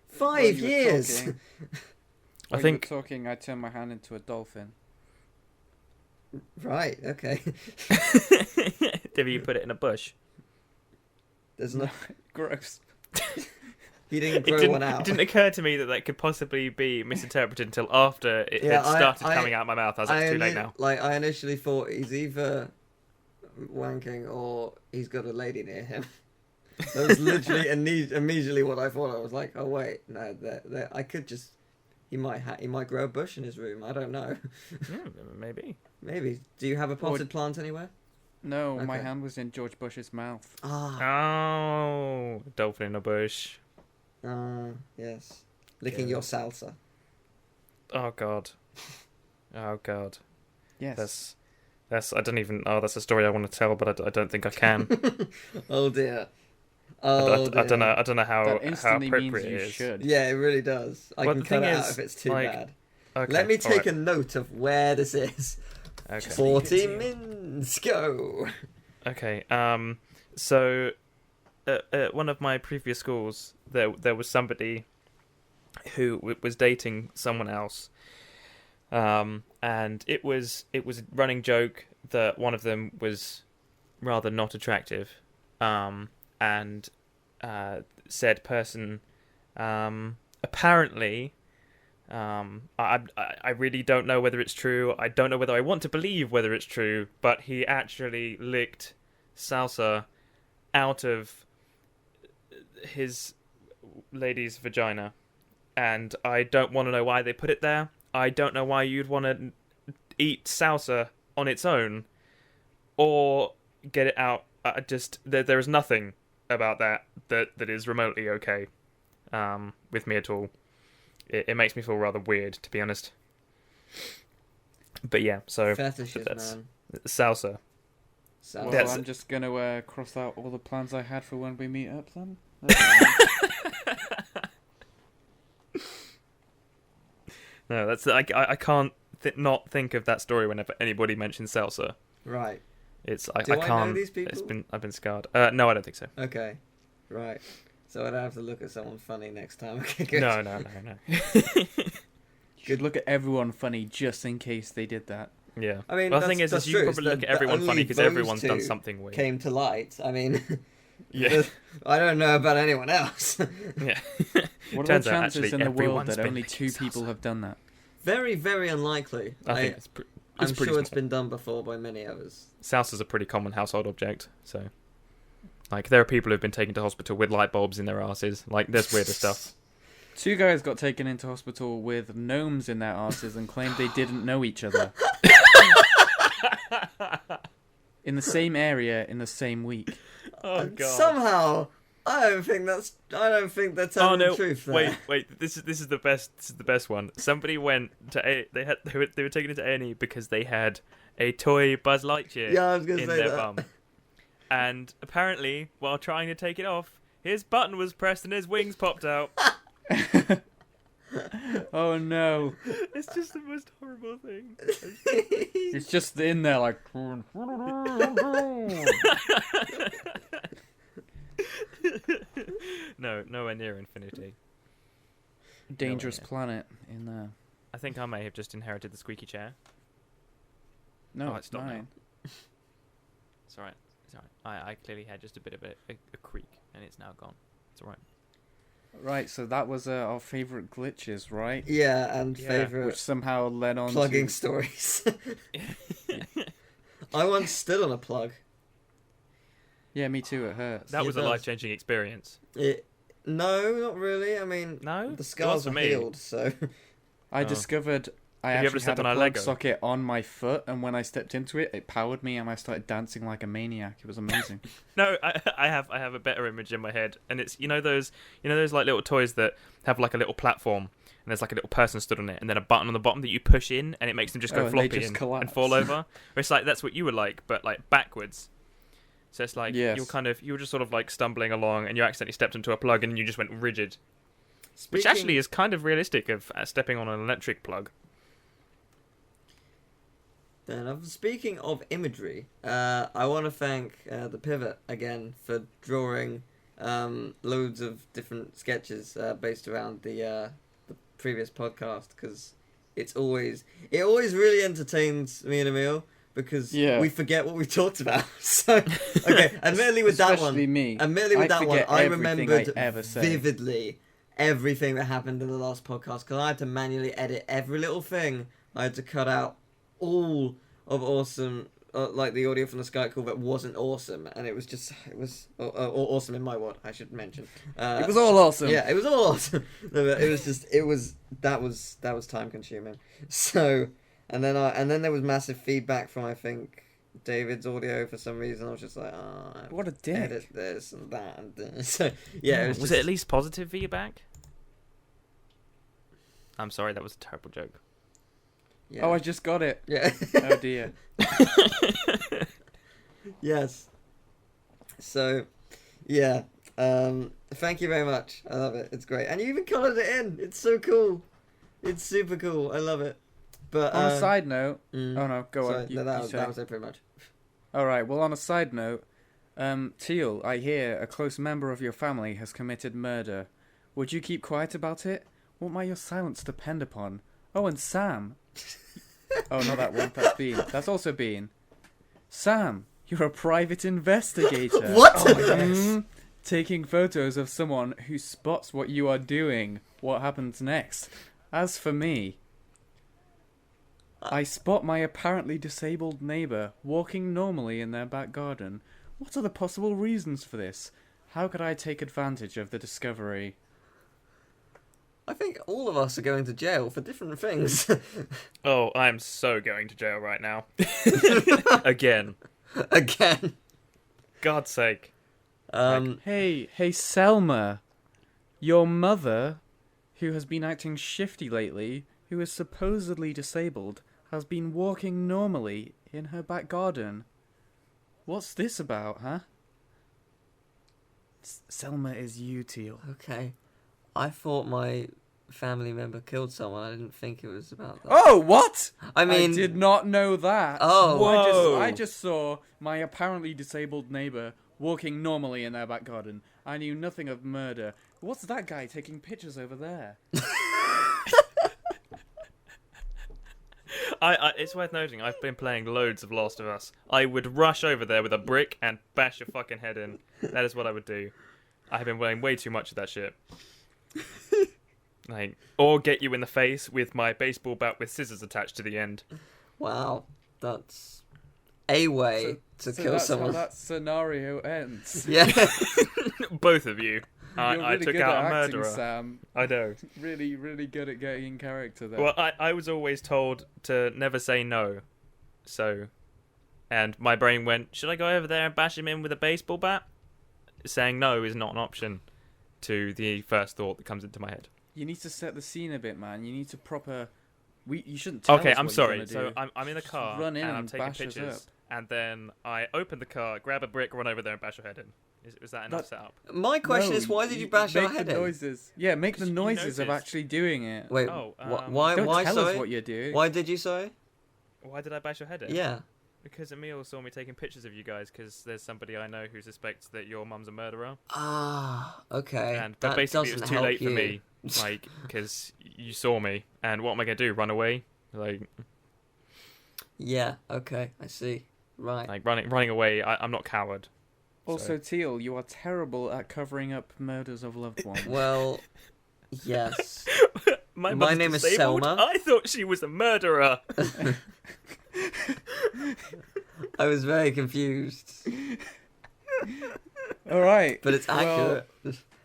5 years. While I think you were talking, I turned my hand into a dolphin. Right, okay. Did you put it in a bush? There's no... Gross. He didn't grow one out. It didn't occur to me that could possibly be misinterpreted until after it had started coming out of my mouth. I was like, it's too late now. Like, I initially thought he's either wanking or he's got a lady near him. That was literally immediately what I thought. I was like, oh wait, no, I could just... He might grow a bush in his room. I don't know. Maybe. Maybe. Do you have a potted plant anywhere? No, my Okay. hand was in George Bush's mouth. Oh, dolphin in a bush. Yes. Licking your salsa. Oh god. Oh god. Yes. That's I don't even. Oh, that's a story I want to tell, but I don't think I can. Oh dear. I don't know. I don't know how That instantly appropriate means you it is. should. Yeah, it really does. I Well, can the cut thing it out is, if it's too like, bad. Okay, Let me take a alright. note of where this is. Okay. 40 mins, go! Okay. So, at one of my previous schools, there was somebody who was dating someone else, and it was a running joke that one of them was rather not attractive, and said person apparently. I really don't know whether it's true. I don't know whether I want to believe whether it's true, but he actually licked salsa out of his lady's vagina, and I don't want to know why they put it there. I don't know why you'd want to eat salsa on its own or get it out. There is nothing about that is remotely okay with me at all. It makes me feel rather weird, to be honest. But yeah, so Fetishes, that's man. salsa. Salsa. Well, I'm just going to cross out all the plans I had for when we meet up then. No, that's I can't not think of that story whenever anybody mentions salsa. Right. It's Do I know can't. these people? I've been scarred. No, I don't think so. Okay. Right. so I don't have to look at someone funny next time. Okay, good. No. You should look at everyone funny just in case they did that. Yeah. I mean, Well, the that's, thing is that's you true. probably It's look the- at everyone the funny only because those everyone's done two something weird. Came to light. I mean, Yeah. I don't know about anyone else. Yeah. What are Turns the out, chances actually, in the world everyone's that been only making 2 people salsa. have done that? Very, very unlikely. I think it's I'm pretty sure it's small. been done before by many others. Salsa's a pretty common household object, so like there are people who've been taken to hospital with light bulbs in their asses. Like there's weirder stuff. 2 guys got taken into hospital with gnomes in their asses and claimed they didn't know each other. In the same area in the same week. Oh And god. somehow, I don't think they're telling the truth there. Wait. This is the best. This is the best one. Somebody went to they were taken into A&E because they had a toy Buzz Lightyear Yeah, I was gonna in say their that. bum, and apparently while trying to take it off, his button was pressed and his wings popped out. Oh no. It's just the most horrible thing. It's just in there like... No, nowhere near infinity. Dangerous No, planet in there. I think I may have just inherited the squeaky chair. No, Oh, it's it's not now. mine. It's alright. It's alright. I clearly had just a bit of a creak, and it's now gone. It's alright. Right, so that was our favourite glitches, right? Yeah, and Yeah. favourite Which somehow led on plugging to... stories. I once stood on a plug. Yeah, me too, it hurts. That It was a does. life-changing experience. No, not really. I mean, No? the It was scars for are me. healed, so I Oh. discovered I Have you ever actually stepped had a on a plug Lego? socket on my foot, and when I stepped into it, it powered me, and I started dancing like a maniac. It was amazing. No, I have a better image in my head, and it's you know those like little toys that have like a little platform, and there's like a little person stood on it, and then a button on the bottom that you push in, and it makes them just Oh, go and they floppy just and collapse. fall over. It's like that's what you were like, but like backwards. So it's like Yes. you were just sort of like stumbling along, and you accidentally stepped into a plug, and you just went rigid, which Speaking- actually is kind of realistic of stepping on an electric plug. Then, speaking of imagery, I want to thank the Pivot again for drawing loads of different sketches based around the previous podcast, because it always really entertains me and Emil, because Yeah. we forget what we talked about. So okay, admittedly with that Especially one, me. admittedly with that one, forget I everything remembered I ever say. vividly everything that happened in the last podcast, because I had to manually edit every little thing. I had to cut out all of awesome, like the audio from the Skype call that wasn't awesome, and it was awesome in my world, I should mention. It was all awesome. Yeah, it was all awesome. No, but that was time consuming. So, and then there was massive feedback from, I think, David's audio for some reason. I was just like, oh, I have What a to dick. edit this and that and this. So yeah, it was, Was just, it at least positive feedback? I'm sorry, that was a terrible joke. Yeah. Oh, I just got it. Yeah. Oh dear. Yes. So, yeah. Thank you very much. I love it. It's great, and you even coloured it in. It's so cool. It's super cool. I love it. But On a side note... mm, Oh no, go sorry, on. You, no, that you was say. that was it pretty much. Alright, well on a side note, Teal, I hear a close member of your family has committed murder. Would you keep quiet about it? What might your silence depend upon? Oh, and Sam. Oh, not that one. That's Bean. That's also Bean. Sam, you're a private investigator. What? Oh my goodness. Taking photos of someone who spots what you are doing. What happens next? As for me, I spot my apparently disabled neighbour walking normally in their back garden. What are the possible reasons for this? How could I take advantage of the discovery? I think all of us are going to jail for different things. Oh, I'm so going to jail right now. Again. Again. God's sake. Hey, Selma. Your mother, who has been acting shifty lately, who is supposedly disabled, has been walking normally in her back garden. What's this about, huh? Selma is you, Teal. Okay. I thought my family member killed someone. I didn't think it was about that. Oh, what? I mean, I did not know that. Oh. Whoa. I just saw my apparently disabled neighbour walking normally in their back garden. I knew nothing of murder. What's that guy taking pictures over there? It's worth noting, I've been playing loads of Last of Us. I would rush over there with a brick and bash your fucking head in. That is what I would do. I have been playing way too much of that shit. Like, or get you in the face with my baseball bat with scissors attached to the end. Wow, that's a way to kill that's someone. How that scenario ends. Yeah. Both of you. You're really I took good out at a acting, murderer. Sam. I know. Really, really good at getting in character there. Well, I was always told to never say no. So, and my brain went, should I go over there and bash him in with a baseball bat? Saying no is not an option to the first thought that comes into my head. You need to set the scene a bit, man. You need to proper... You shouldn't tell Okay, us I'm what sorry. You're So gonna do. I'm in the Just car run in and I'm and taking bash us pictures. up. And then I open the car, grab a brick, run over there and bash your head in. Is that enough setup? My question No, is, why did you bash our make head the in? noises. Yeah, make the 'Cause you noises of noticed. actually doing it. Wait, Oh, why? Don't Why? tell Sorry. us what you're doing. Why did you say? Why did I bash your head in? Yeah. Because Emil saw me taking pictures of you guys because there's somebody I know who suspects that your mum's a murderer. Ah, okay. But that basically it doesn't was too help late you. for me, like, because you saw me. And what am I going to do, run away? Like Yeah. Okay. I see. Right. running away, I'm not coward. Also, Teal, you are terrible at covering up murders of loved ones. Well, yes. My My mum's name is disabled. Selma. I thought she was a murderer. I was very confused, All right, but it's accurate.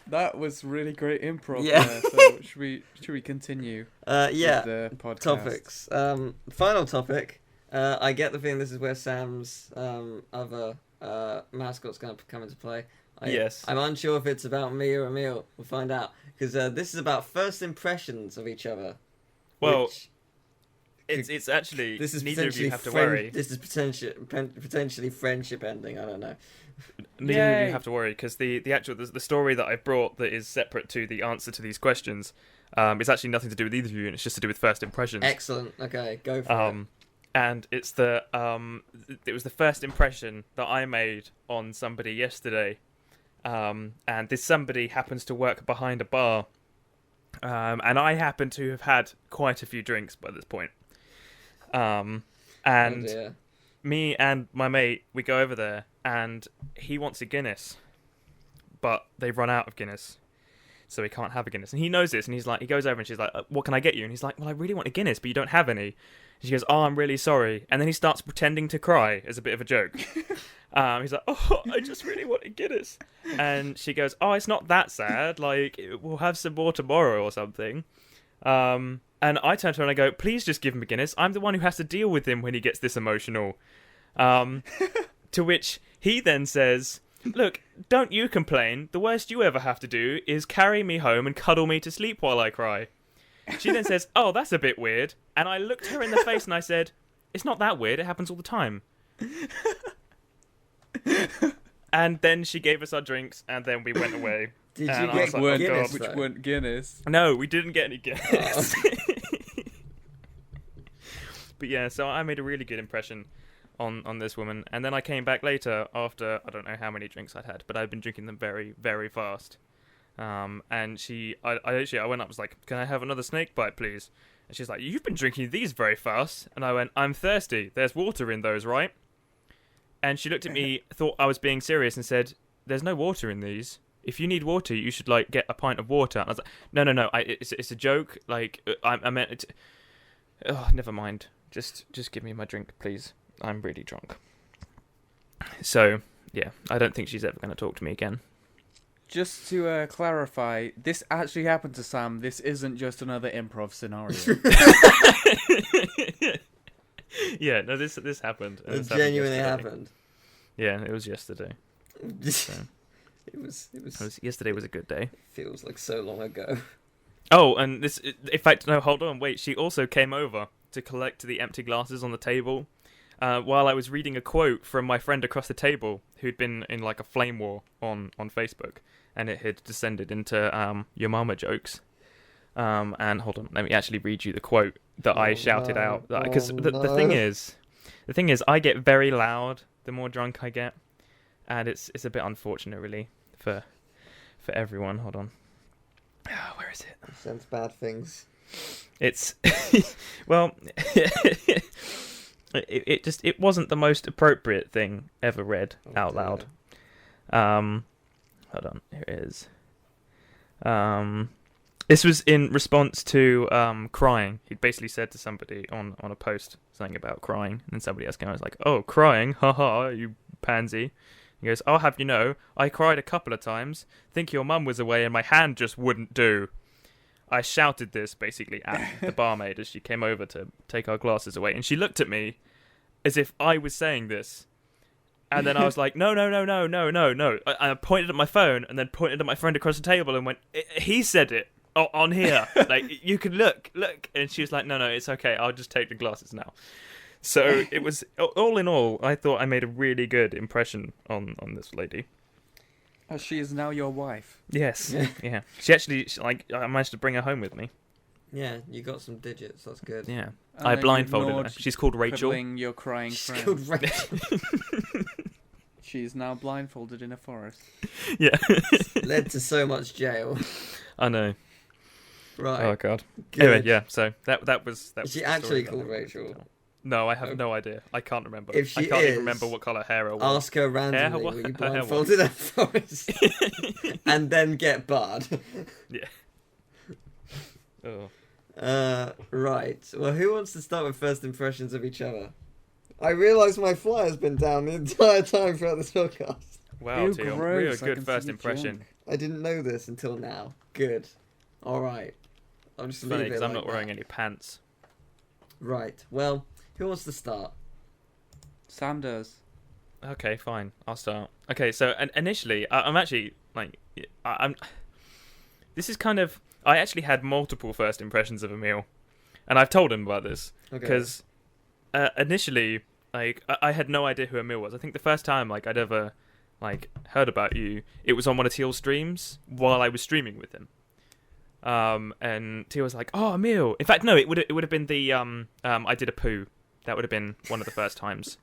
that was really great improv. Yeah. There, so should we continue? Yeah. With the podcast? Topics. Final topic. I get the feeling this is where Sam's other mascot's going to come into play. Yes. I'm unsure if it's about me or Emil. We'll find out. Because this is about first impressions of each other. Well, which it's actually this is neither of you potentially have to worry. This is potentially friendship ending. I don't know. Neither of Yay. you have to worry because the story that I brought that is separate to the answer to these questions, it's actually nothing to do with either of you, and it's just to do with first impressions. Excellent. Okay, go for it. And it's it was the first impression that I made on somebody yesterday, and this somebody happens to work behind a bar, and I happen to have had quite a few drinks by this point, and Oh dear. me and my mate, we go over there, and he wants a Guinness, but they've run out of Guinness, so he can't have a Guinness. And he knows this, and he goes over, and she's like, "What can I get you?" And he's like, "Well, I really want a Guinness, but you don't have any." And she goes, "Oh, I'm really sorry." And then he starts pretending to cry as a bit of a joke. He's like, "Oh, I just really want a Guinness." And she goes, "Oh, it's not that sad. Like, we'll have some more tomorrow or something." And I turn to her and I go, "Please just give him a Guinness. I'm the one who has to deal with him when he gets this emotional." To which he then says, "Look, don't you complain. The worst you ever have to do is carry me home and cuddle me to sleep while I cry." She then says, "Oh, that's a bit weird." And I looked her in the face and I said, "It's not that weird. It happens all the time." And then she gave us our drinks and then we went away. Did And you I was get like, Guinness? which though? weren't Guinness. No, we didn't get any Guinness. But yeah, so I made a really good impression on this woman. And then I came back later after, I don't know how many drinks I'd had, but I'd been drinking them very, very fast. And I went up and was like, "Can I have another snake bite, please?" And she's like, "You've been drinking these very fast." And I went, "I'm thirsty. There's water in those, right?" And she looked at me, thought I was being serious, and said, "There's no water in these. If you need water, you should like get a pint of water." And I was like, "No, it's a joke. Like I meant it." Oh, never mind. Just give me my drink, please. I'm really drunk. So yeah, I don't think she's ever going to talk to me again. Just to clarify, this actually happened to Sam. This isn't just another improv scenario. Yeah, no, this happened. and It this genuinely yesterday. happened. Yeah, it was yesterday. It was. Yesterday was a good day. Feels like so long ago. Oh, and this, in fact, no, hold on, wait. She also came over to collect the empty glasses on the table while I was reading a quote from my friend across the table who'd been in like a flame war on Facebook, and it had descended into your mama jokes. And hold on, let me actually read you the quote that I shouted out. Because the thing is, I get very loud the more drunk I get. and it's a bit unfortunate, really, for everyone. Hold on. Where is it? Sense bad things. It's well, it wasn't the most appropriate thing ever read out loud. Hold on, here it is. This was in response to crying. He'd basically said to somebody on a post something about crying, and then somebody else came out and was like, "Oh, crying, haha, you pansy." He goes, "I'll have you know, I cried a couple of times. Think your mum was away and my hand just wouldn't do." I shouted this basically at the barmaid as she came over to take our glasses away, and she looked at me as if I was saying this. And then I was like, no. I pointed at my phone and then pointed at my friend across the table and went, "He said it on here. Like, you can look." And she was like, no, it's okay. I'll just take the glasses now. So it was, all in all, I thought I made a really good impression on this lady. Oh, she is now your wife. Yes, yeah. She actually, I managed to bring her home with me. Yeah, you got some digits. That's good. Yeah. And I then blindfolded ignored her. She's called Rachel. cuddling your crying She's friend. called Rachel. She's now blindfolded in a forest. Yeah. Led to so much jail. I know. Right. Oh, God. Good. Anyway, yeah, so that was Is she the actually story that called I wanted to Rachel? tell. No, I have no idea. I can't remember. If she I can't is, even remember what colour hair her was. Ask her randomly, what- will you her hair blindfold in a forest? And then get barred. Yeah. Oh. Right. Well, who wants to start with first impressions of each other? I realise my flyer's been down the entire time throughout this podcast. Wow, Ew, Teal. gross, Real I good can first see your impression. junk. I didn't know this until now. Good. Alright. I'll just It's funny leave it because I'm like not wearing that. any pants. Right. Well, who wants to start? Sam does. Okay, fine. I'll start. Okay, so initially, I'm actually, I'm... This is kind of... I actually had multiple first impressions of Emil. And I've told him about this. Okay. Because initially, I had no idea who Emil was. I think the first time, I'd ever, heard about you, it was on one of Teal's streams while I was streaming with him. And Teal was like, "Oh, Emil." In fact, no, it would have been the I did a poo. That would have been one of the first times.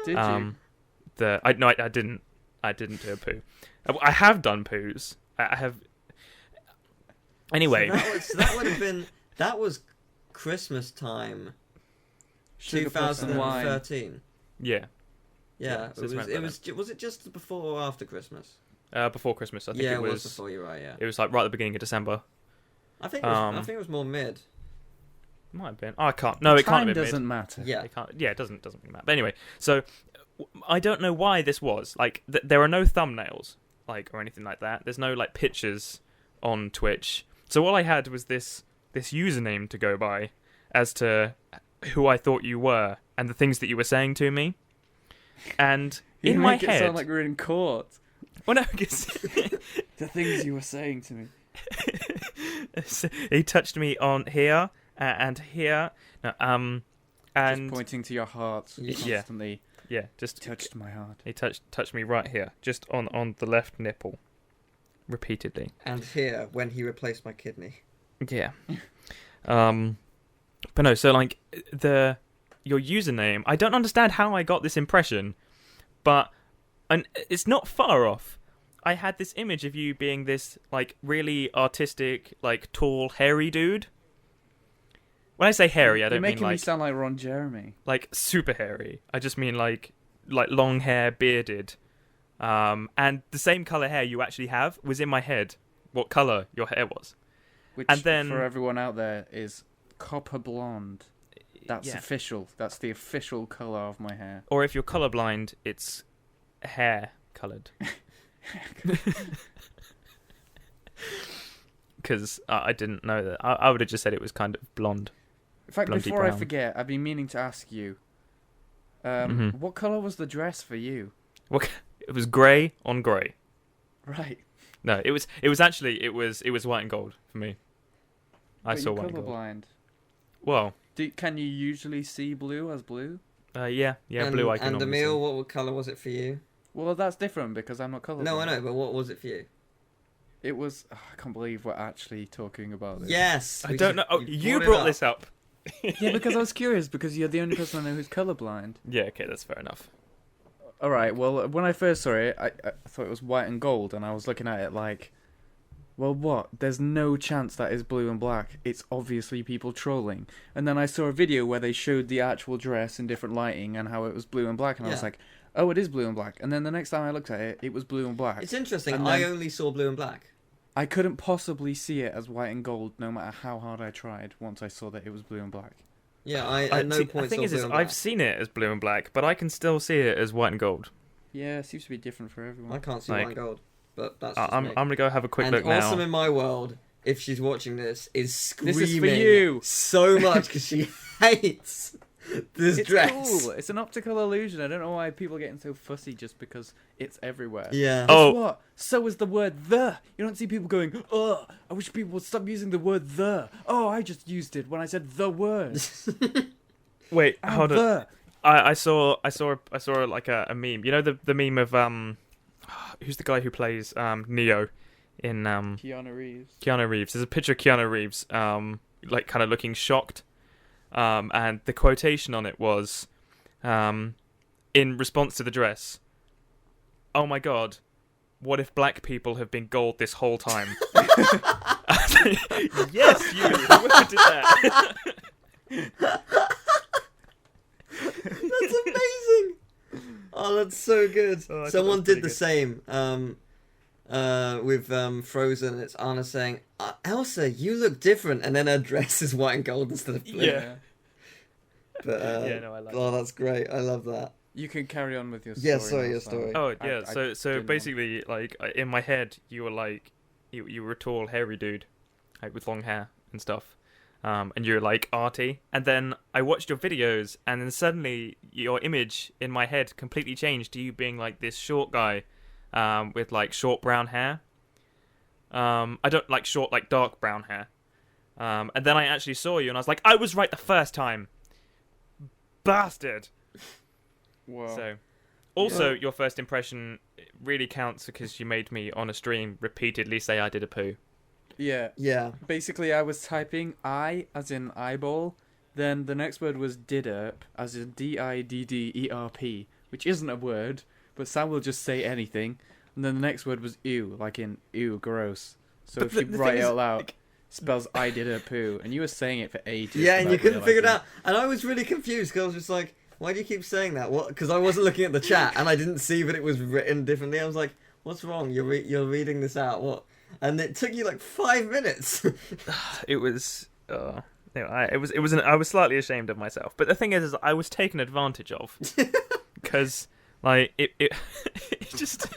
Did you? I didn't. I didn't do a poo. I have done poos. I have. Anyway, So that would have been... That was Christmas time. Sugar puffs and wine. 2013. yeah, Yeah, so it's around was it just before or after Christmas? before Christmas. I think Yeah, it was. before. You're right. Yeah, It was right at the beginning of December. I think it was more mid. Might have been. Oh, I can't. No, it can't Time have been doesn't mid. matter. Yeah, It can't. Yeah, it doesn't really matter. But anyway, so I don't know why this was there are no thumbnails or anything like that. There's no pictures on Twitch. So all I had was this username to go by as to who I thought you were and the things that you were saying to me. And You in my make it head, sound like we're in court. well, no, 'cause The things you were saying to me. he touched me on here and here. No, and Just pointing to your heart Yeah. constantly. yeah, just Touched my heart. he touched me right here, just on the left nipple, repeatedly. and here when he replaced my kidney. Yeah. But no, so your username, I don't understand how I got this impression, but it's not far off. I had this image of you being this really artistic, tall, hairy dude. When I say hairy, I You're don't mean making me sound like Ron Jeremy. super hairy. I just mean like long hair, bearded. And the same color hair you actually have was in my head. What color your hair was? Which, And then- for everyone out there, is copper blonde. That's Yeah. official. That's the official colour of my hair. Or if you're colorblind, it's hair colored. Because I didn't know that. I would have just said it was kind of blonde. In fact, Blondie before I brown. forget, I've been meaning to ask you, Mhm. what colour was the dress for you? It was grey on grey. Right. No, it was actually white and gold for me. I But saw you're white and gold. colourblind. Well, Can you usually see blue as blue? yeah, and, blue I can And normally see. Emil, what colour was it for you? Well, that's different because I'm not colourblind. No, I know, but what was it for you? It was... I can't believe we're actually talking about this. Yes. I don't know. Oh, you it brought up. this up. Yeah, because I was curious because you're the only person I know who's colourblind. Yeah, okay, that's fair enough. All right. Well, when I first saw it, I thought it was white and gold, and I was looking at it like, well, what? There's no chance that is blue and black. It's obviously people trolling. And then I saw a video where they showed the actual dress in different lighting and how it was blue and black, and I was like, oh, it is blue and black. And then the next time I looked at it, it was blue and black. It's interesting. And I then only saw blue and black. I couldn't possibly see it as white and gold, no matter how hard I tried. Once I saw that it was blue and black. Yeah, I at no point the thing saw is, blue and black. I've seen it as blue and black, but I can still see it as white and gold. Yeah, it seems to be different for everyone. I can't see Like, white and gold, but that's just I'm me. gonna go have a quick And look now. Awesome in my world, if she's watching this, is screaming This is for you. so much because she hates this It's dress. cool. It's an optical illusion. I don't know why people are getting so fussy just because it's everywhere. Yeah. Guess Oh. what? So is the word the. You don't see people going, oh, I wish people would stop using the word the. Oh, I just used it when I said the word. Wait, I'm hold on. the. I saw like a meme. You know the meme of who's the guy who plays Neo in Keanu Reeves. Keanu Reeves. There's a picture of Keanu Reeves like kind of looking shocked. And the quotation on it was in response to the dress, "Oh my god, what if black people have been gold this whole time?" Yes, you. Whoever did that. That's amazing. Oh, that's so good. Oh, I thought Someone that was did the pretty same with Frozen. It's Anna saying, "Elsa, you look different," and then her dress is white and gold instead of blue. Yeah. But Yeah, no, I like oh, that's great. I love that. You can carry on with your story. Yeah, sorry, now, your Sam. story. Oh I yeah, so didn't basically, like in my head, you were like, you were a tall, hairy dude, like with long hair and stuff, and you're like arty. And then I watched your videos, and then suddenly your image in my head completely changed to you being like this short guy, with like short brown hair. I don't like short, like dark brown hair. And then I actually saw you, and I was like, I was right the first time, bastard. Whoa. So, also, your first impression really counts because you made me on a stream repeatedly say I did a poo. Yeah. Yeah. Basically, I was typing I as in eyeball, then the next word was didderp as in DIDDERP, which isn't a word, but Sam will just say anything. And then the next word was ew, like in ew, gross. So But if the you thing write it is, out loud, spells I did a poo, and you were saying it for ages. Yeah, and you without couldn't figure it realising. out. And I was really confused because I was just like, why do you keep saying that? What? Because I wasn't looking at the chat and I didn't see that it was written differently. I was like, what's wrong? You're reading this out. What? And it took you like 5 minutes. It was, I was slightly ashamed of myself. But the thing is I was taken advantage of because like it just.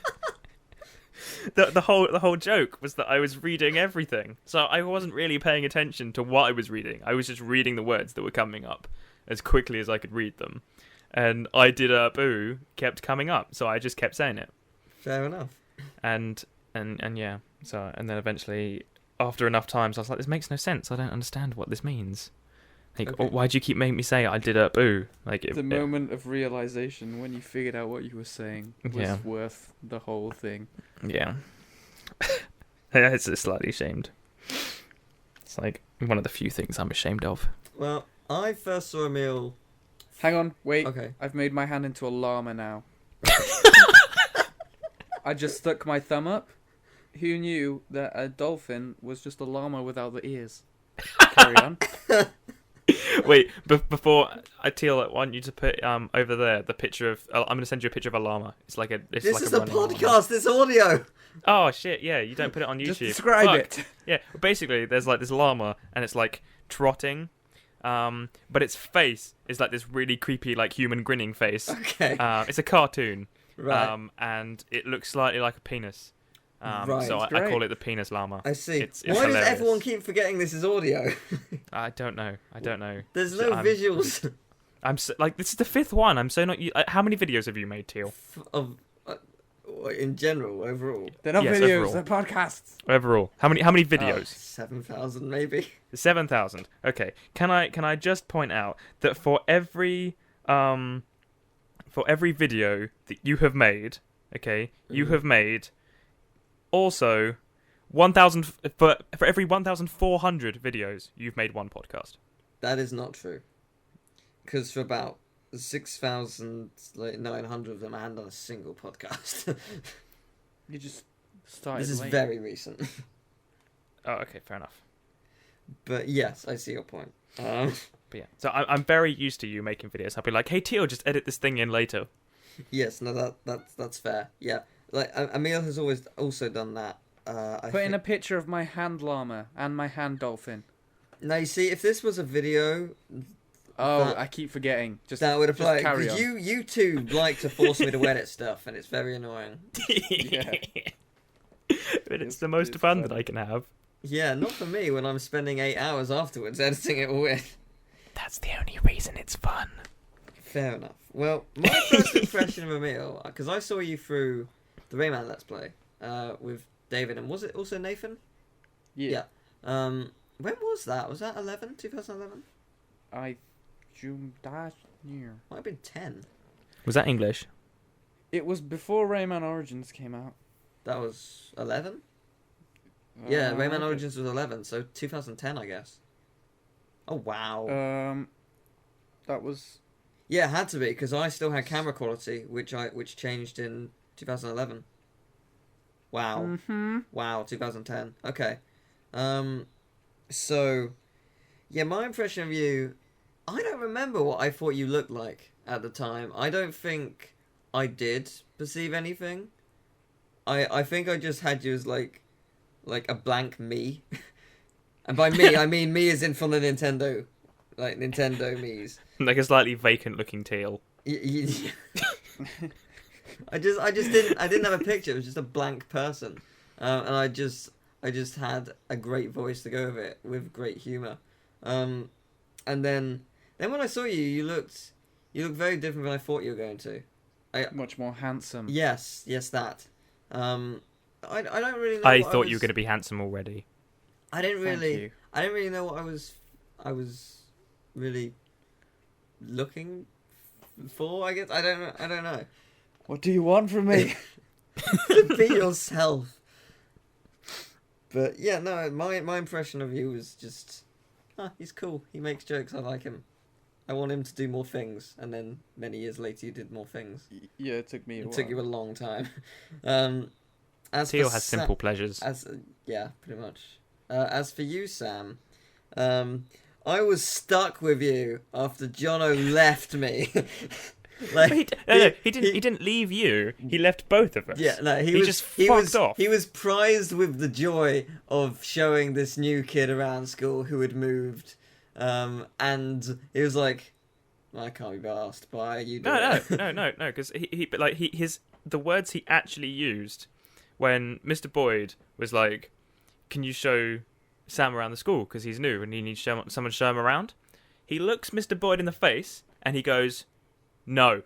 The whole joke was that I was reading everything, so I wasn't really paying attention to what I was reading. I was just reading the words that were coming up as quickly as I could read them, and I did a boo kept coming up, so I just kept saying it. Fair enough. And yeah, so and then eventually, after enough times, I was like, this makes no sense. I don't understand what this means. Like, Okay. why do you keep making me say I did a boo? Like The moment of realization when you figured out what you were saying was Yeah. worth the whole thing. Yeah. It's just slightly ashamed. It's like one of the few things I'm ashamed of. Well, I first saw Emil. Hang on, wait. Okay. I've made my hand into a llama now. I just stuck my thumb up. Who knew that a dolphin was just a llama without the ears? Carry on. Wait, before Teal, I want you to put over there the picture of. I'm going to send you a picture of a llama. It's like a. It's This like is a a running llama. podcast. It's audio. Oh shit! Yeah, you don't put it on YouTube. Just describe Fuck. it. Yeah, basically, there's like this llama, and it's like trotting, but its face is like this really creepy, like human grinning face. Okay. It's a cartoon, Right. and it looks slightly like a penis. Right. So I Great. call it the penis llama. I see. It's Why does hilarious. everyone keep forgetting this is audio? I don't know. There's no I'm- visuals I'm so, like, this is the 5th one. I'm so not. How many videos have you made, Teal? of in general overall. They're not Yes, videos, overall. they're podcasts. Overall, how many videos? 7,000 maybe. 7,000. Okay. Can I just point out that for every video that you have made, okay, you have made also 1,000 for every 1,400 videos you've made one podcast. That is not true. Because for about 6,900 of them I hadn't done a single podcast. You just started. This is late. very recent. Oh, okay, fair enough. But yes, I see your point. But yeah, so I'm very used to you making videos. I'll be like, hey Teal, just edit this thing in later. Yes, no, that's fair. Yeah, like Emil has always also done that. Put in a picture of my hand llama and my hand dolphin. Now you see, if this was a video, Oh, I keep forgetting. Just that would apply. just carry Because on. you two like to force me to edit stuff, and it's very annoying. Yeah. But it's the most it's fun fun. that I can have. Yeah, not for me when I'm spending 8 hours afterwards editing it all in. That's the only reason it's fun. Fair enough. Well, my first impression of Emil, because I saw you through the Rayman Let's Play with David, and was it also Nathan? Yeah. When was that? Was that 2011? I zoomed that near. Might have been 10. Was that English? It was before Rayman Origins came out. That was 11? Yeah, Rayman okay. Origins was 11, so 2010, I guess. Oh, wow. That was. Yeah, it had to be, because I still had camera quality, which changed in 2011. Wow. Mm-hmm. Wow, 2010. Okay. So, yeah, my impression of you, I don't remember what I thought you looked like at the time. I don't think I did perceive anything. I think I just had you as like a blank me. And by me, I mean me as in from the Nintendo, like Nintendo me's. Like a slightly vacant looking Teal. I didn't have a picture. It was just a blank person, and I just had a great voice to go with it, with great humor, and then when I saw you, you looked very different than I thought you were going to. Much more handsome. Yes, that. I don't really know. I what thought you were going to be handsome already. I didn't Thank really. you. I didn't really know what I was really looking for. I guess I don't know. What do you want from me? Be yourself. But yeah, no, my impression of you was just, he's cool. He makes jokes. I like him. I want him to do more things. And then many years later, you did more things. Yeah, it took me a It while. took you a long time. As Teal for has Sam- simple pleasures. Yeah, pretty much. As for you, Sam, I was stuck with you after Jono left me. Wait, no, he didn't leave you. He left both of us. Yeah, no, He was just fucked off. He was prized with the joy of showing this new kid around school who had moved, and he was like, "I can't be asked by you." No, because the words he actually used when Mr. Boyd was like, "Can you show Sam around the school because he's new and he needs someone to show him around?" He looks Mr. Boyd in the face and he goes, "No,"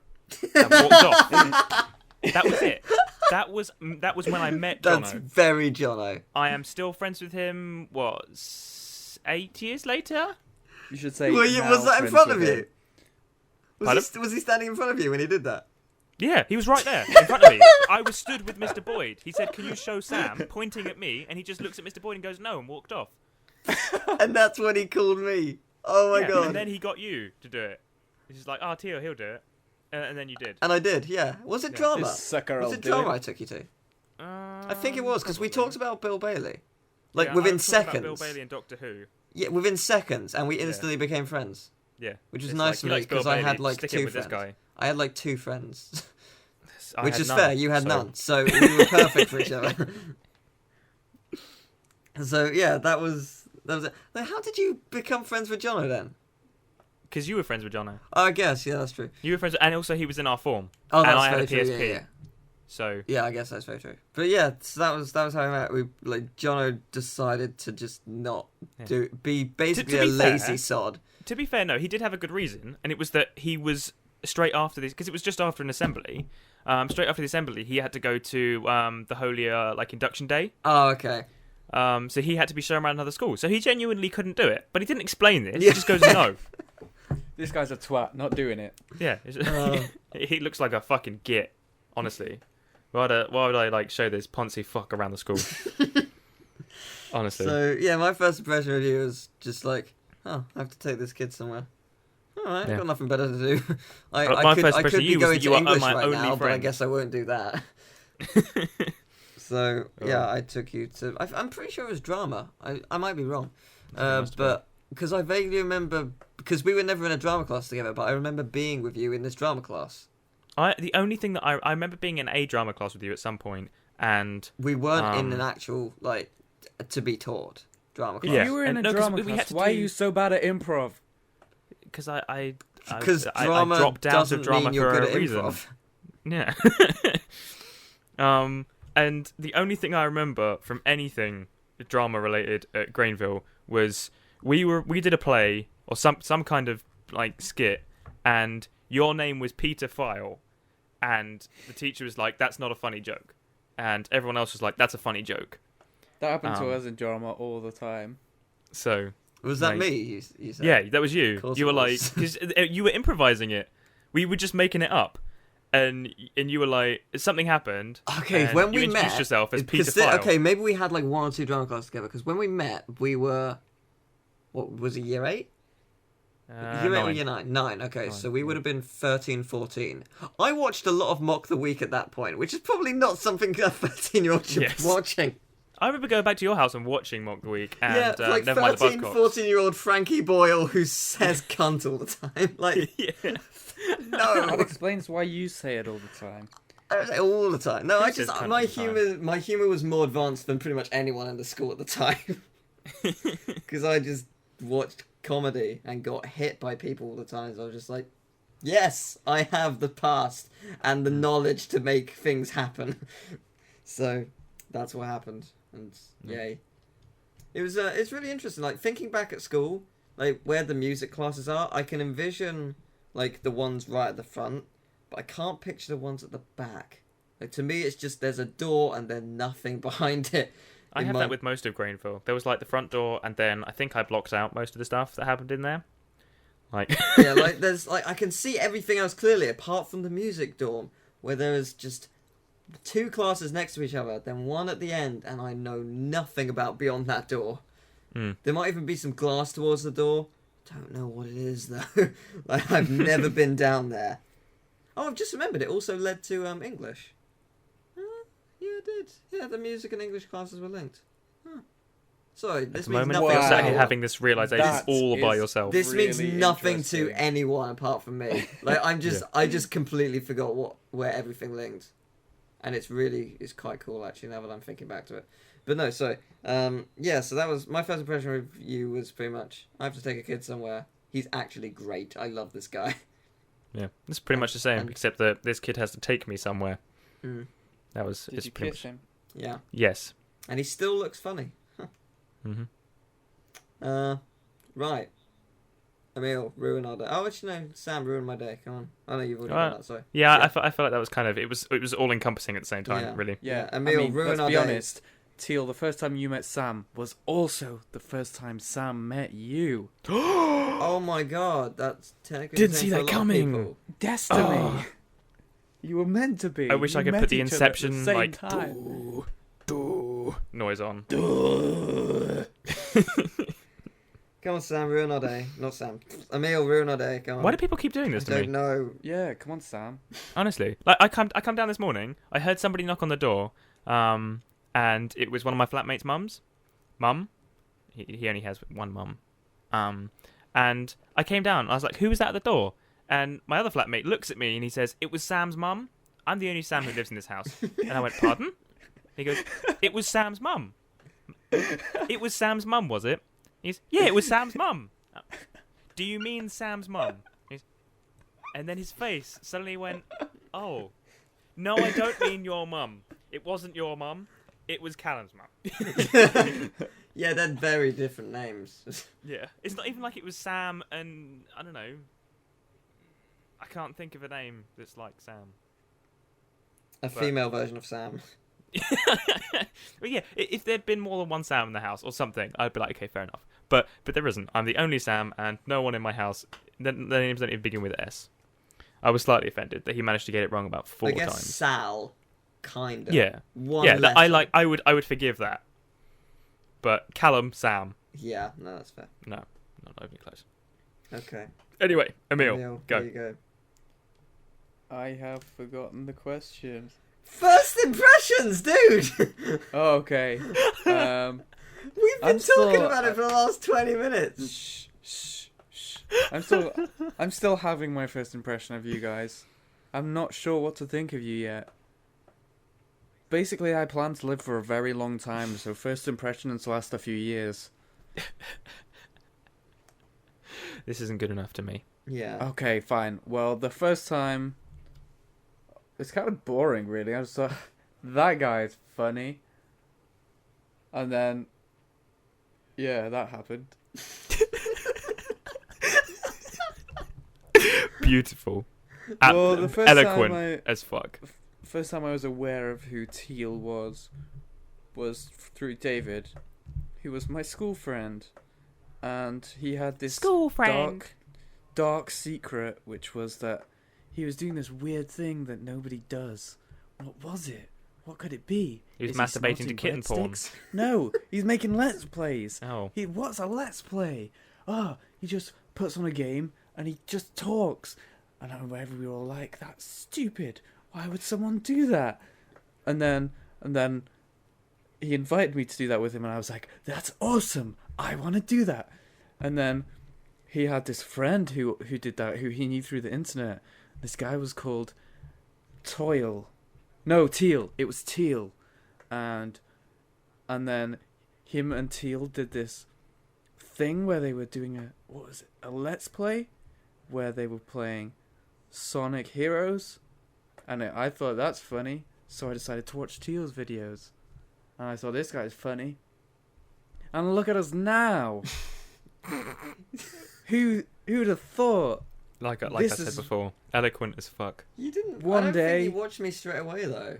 and walked off. That was it. That was when I met Jono. That's very Jono. I am still friends with him. What, 8 years later? You should say. Was that in front of you? Pardon? Was he standing in front of you when he did that? Yeah, he was right there in front of me. I was stood with Mr. Boyd. He said, "Can you show Sam?" pointing at me, and he just looks at Mr. Boyd and goes, "No," and walked off. And that's when he called me. Oh my Yeah, god! And then he got you to do it. He's just like, Teal, he'll do it. And then you did. And I did. Yeah. Was it Yeah. drama? This sucker Was will it do drama it. I took you to? I think it was because we probably. talked about Bill Bailey, like Yeah, I within was talking about seconds. Bill Bailey and Doctor Who. Yeah, within seconds, and we instantly became friends, Yeah. which was It's nice like, for he me likes Bill because I had Bailey, like stick 2 it with friends. this guy. I had like 2 friends, I which had is none, fair. You had so- none, so we were perfect for each other. So yeah, that was it. Like, how did you become friends with Jono then? Because you were friends with Jono. Oh, I guess that's true. You were friends, and also he was in our form. Oh, And that's I had a very true. PSP. Yeah. So Yeah, I guess that's very true. But yeah, so that was how we met. We Jono decided to just not Yeah. be basically To a be fair, lazy sod. to be fair, no, he did have a good reason, and it was that he was straight after this because it was just after an assembly. Straight after the assembly, he had to go to the Holier induction day. Oh, okay. So he had to be shown around another school. So he genuinely couldn't do it, but he didn't explain this. Yeah. He just goes no. This guy's a twat, not doing it. Yeah, he looks like a fucking git. Honestly, why would I show this poncy fuck around the school? Honestly, So yeah, my first impression of you was just like, oh, I have to take this kid somewhere. right, Yeah. I've got nothing better to do. My I first could impression of be you was going that you to are English my right only now, but I friend. guess I won't do that. So Oh. yeah, I took you to. I'm pretty sure it was drama. I might be wrong, must have been. but because I vaguely remember because we were never in a drama class together, but I remember being with you in this drama class. The only thing that I remember being in a drama class with you at some point, and We weren't in Um, an actual like to be taught drama class. If Yeah. you were in And a no, 'cause drama we had class, to why are do- you so bad at improv? because I Because I drama dropped out doesn't of drama mean you're for good a at reason. improv. Yeah. And the only thing I remember from anything drama related at Grainville was we did a play or some kind of like skit, and your name was Peter File, and the teacher was like, "That's not a funny joke," and everyone else was like, "That's a funny joke." That happened to Um, us in drama all the time. So Was that Right. me? You said? yeah, that was you. Of course You were it like, was. because you were improvising it. We were just making it up. And you were like, something happened. Okay, and when you we introduced met, yourself as because Peter File. okay, maybe we had like 1 or 2 drama classes together. Because when we met, we were, what was it, year 8? Year 8 or 9. year 9? 9. Okay, 9, so we yeah. would have been 13, 14. I watched a lot of Mock the Week at that point, which is probably not something a 13-year-old should Yes. be watching. I remember going back to your house and watching Mock the Week and Yeah, like Never Mind the 13, Buzzcocks. 14-year-old Frankie Boyle who says cunt all the time. Like, Yeah. That no. explains why you say it all the time. I say all the time. No, Who I says just cunt my all the time? my humor was more advanced than pretty much anyone in the school at the time. Because I just watched comedy and got hit by people all the time. So I was just like, yes, I have the past and the knowledge to make things happen. So that's what happened, and yay! It was it's really interesting. Like thinking back at school, like where the music classes are, I can envision like the ones right at the front, but I can't picture the ones at the back. Like to me, it's just there's a door and then nothing behind it. I in had my- that with most of Grainville. There was like the front door, and then I think I blocked out most of the stuff that happened in there. Like, Yeah, like there's like I can see everything else clearly apart from the music dorm, where there is just 2 classes next to each other, then one at the end, and I know nothing about beyond that door. Mm. There might even be some glass towards the door. Don't know what it is though. Like I've never been down there. Oh, I've just remembered it also led to English. Yeah, it did. Yeah, the music and English classes were linked. Huh. Sorry, at this the means moment, nothing. you're sat to here anyone. having this realization That all by is- yourself. This means Really nothing to interesting. anyone apart from me. Like I'm just, Yeah. I just completely forgot where everything linked, and it's quite cool actually now that I'm thinking back to it. But no, so yeah, so that was my first impression of you was pretty much I have to take a kid somewhere. He's actually great. I love this guy. Yeah, it's pretty much the same, And- except that this kid has to take me somewhere. Mm. That was Did it's you pretty kiss much him? Yeah, yes. and he still looks funny. Hmm. Right. Emil, ruin our day. Oh, actually no, Sam ruined my day. Come on. I know you've already Alright. done that, so. Yeah, Yeah. I felt like that was kind of it was all encompassing at the same time, Yeah. really. Yeah, Yeah, Emil, ruin let's our be day. honest. Teal, the first time you met Sam was also the first time Sam met you. Oh my god, that's technically Didn't the see same for that a lot of coming. people. Destiny. Oh. You were meant to be. I wish You I could met put the each other at Inception same like time. noise on. Come on, Sam, ruin our day. Not Sam. Emil, ruin our day. Come on. Why do people keep doing I this to don't me? know. Yeah, come on, Sam. Honestly, like I come down this morning. I heard somebody knock on the door, and it was one of my flatmates' mums. Mum, he only has one mum. And I came down. I was like, "Who was that at the door?" And my other flatmate looks at me and he says, "It was Sam's mum. I'm the only Sam who lives in this house." And I went, "Pardon?" He goes, "It was Sam's mum." It was Sam's mum, was it? He's, "Yeah, it was Sam's mum." "Do you mean Sam's mum?" And then his face suddenly went, "Oh, no, I don't mean your mum. It wasn't your mum. It was Callum's mum." Yeah, they're very different names. Yeah, it's not even like it was Sam and I don't know. I can't think of a name that's like Sam. A female version of Sam. Well, yeah, if there'd been more than one Sam in the house or something, I'd be like, okay, fair enough. But there isn't. I'm the only Sam, and no one in my house. Their names don't even begin with S. I was slightly offended that he managed to get it wrong about 4 I guess times. Sal, kind of. Yeah, One yeah. letter. I would forgive that. But Callum, Sam, Yeah, no, that's fair. no, not even close. Okay. Anyway, Emil, There go. you go. I have forgotten the question. First impressions, dude. Oh, okay. We've been I'm talking still- about it for the last 20 minutes. Shh, shh, shh. I'm still having my first impression of you guys. I'm not sure what to think of you yet. Basically, I plan to live for a very long time, so first impressions last a few years. This isn't good enough to me. Yeah. Okay, fine. Well, the first time, it's kind of boring, really. I just thought that guy is funny, and then, yeah, that happened. Beautiful. Well, the first time Eloquent as fuck. First time I was aware of who Teal was through David, who was my school friend, and he had this dark secret, which was that he was doing this weird thing that nobody does. What was it? What could it be? He was Is masturbating to snorting kitten porn. breadsticks? No, he's making let's plays. Oh. What's a let's play? Oh, he just puts on a game and he just talks. And I remember we were all like, that's stupid. Why would someone do that? And then he invited me to do that with him, and I was like, that's awesome. I want to do that. And then he had this friend who did that, who he knew through the internet. This guy was called Teal. It was Teal. And then him and Teal did this thing where they were doing a let's play, where they were playing Sonic Heroes. And I thought that's funny, so I decided to watch Teal's videos. And I thought this guy's funny. And look at us now. Who'd have thought? Like I This said is- before, eloquent as fuck. You didn't. One I don't day- think you watched me straight away though.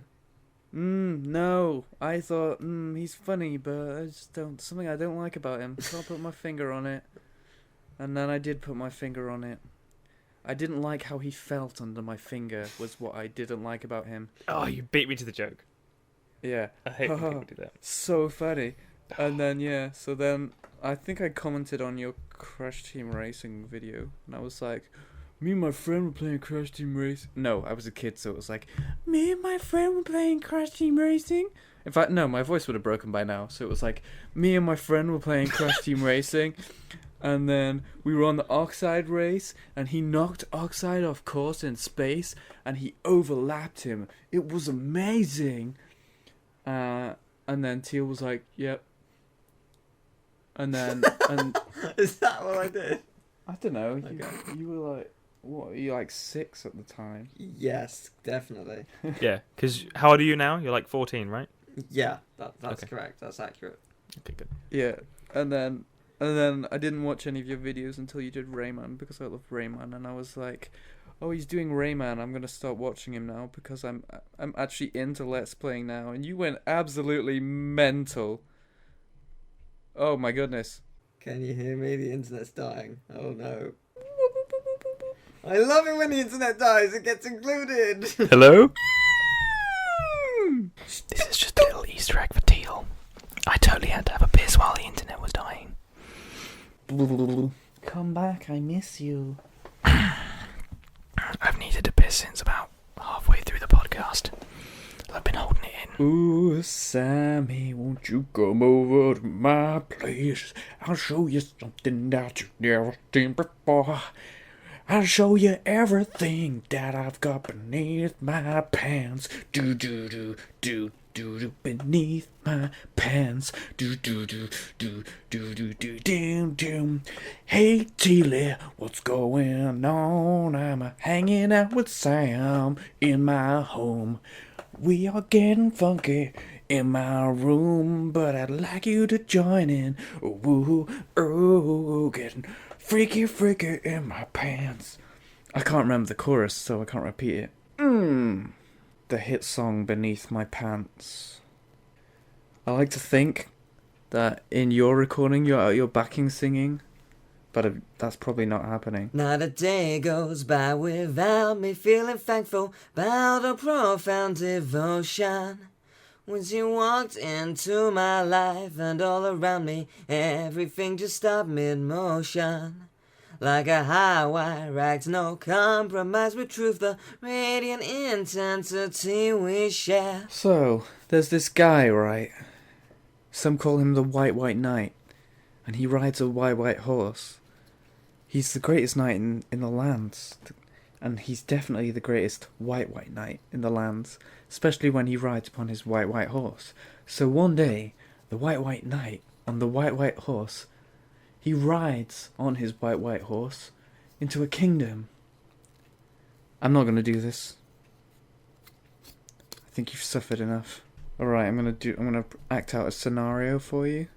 No. I thought, he's funny, but I just something I don't like about him. So I'll put my finger on it. And then I did put my finger on it. I didn't like how he felt under my finger, was what I didn't like about him. Oh, you beat me to the joke. Yeah. I hate when people do that. So funny. And then, so then I think I commented on your Crash Team Racing video, and I was like, me and my friend were playing Crash Team Racing. No, I was a kid, so it was like, me and my friend were playing Crash Team Racing. In fact, no, my voice would have broken by now, so it was like, me and my friend were playing Crash Team Racing, and then we were on the Oxide race, and he knocked Oxide off course in space, and he overlapped him. It was amazing. And then Teal was like, yep. And then, Is that what I did? I don't know, Okay. you were like, what, were you like 6 at the time? Yes, definitely. Yeah, because how old are you now? You're like 14, right? Yeah, that's Okay. correct. That's accurate. Okay, good. Yeah, and then I didn't watch any of your videos until you did Rayman, because I love Rayman, and I was like, oh, he's doing Rayman, I'm gonna start watching him now, because I'm actually into Let's Playing now, and you went absolutely mental. Oh my goodness. Can you hear me? The internet's dying. Oh no. I love it when the internet dies. It gets included. Hello? This is just a little Easter egg for Teal. I totally had to have a piss while the internet was dying. Come back, I miss you. I've needed a piss since about halfway through the podcast. I've been holding it in. Ooh, Sammy, won't you come over to my place? I'll show you something that you've never seen before. I'll show you everything that I've got beneath my pants. Do do do do do do beneath my pants. Do do do do do do do do do. Hey Tealy, what's going on? I'm hanging out with Sam in my home. We are getting funky in my room, but I'd like you to join in. Ooh, ooh, getting freaky in my pants. I can't remember the chorus, so I can't repeat it. The hit song Beneath My Pants. I like to think that in your recording you're backing singing, but that's probably not happening. Not a day goes by without me feeling thankful about a profound devotion. Once you walked into my life and all around me, everything just stopped mid-motion. like a high wire act, no compromise with truth, the radiant intensity we share. So, there's this guy, right? Some call him the White Knight, and he rides a white horse. He's the greatest knight in the lands, and he's definitely the greatest white knight in the lands, especially when he rides upon his white horse. So one day, the white knight on the white horse, he rides on his white horse into a kingdom. I'm not going to do this. I think you've suffered enough. Alright, I'm gonna act out a scenario for you.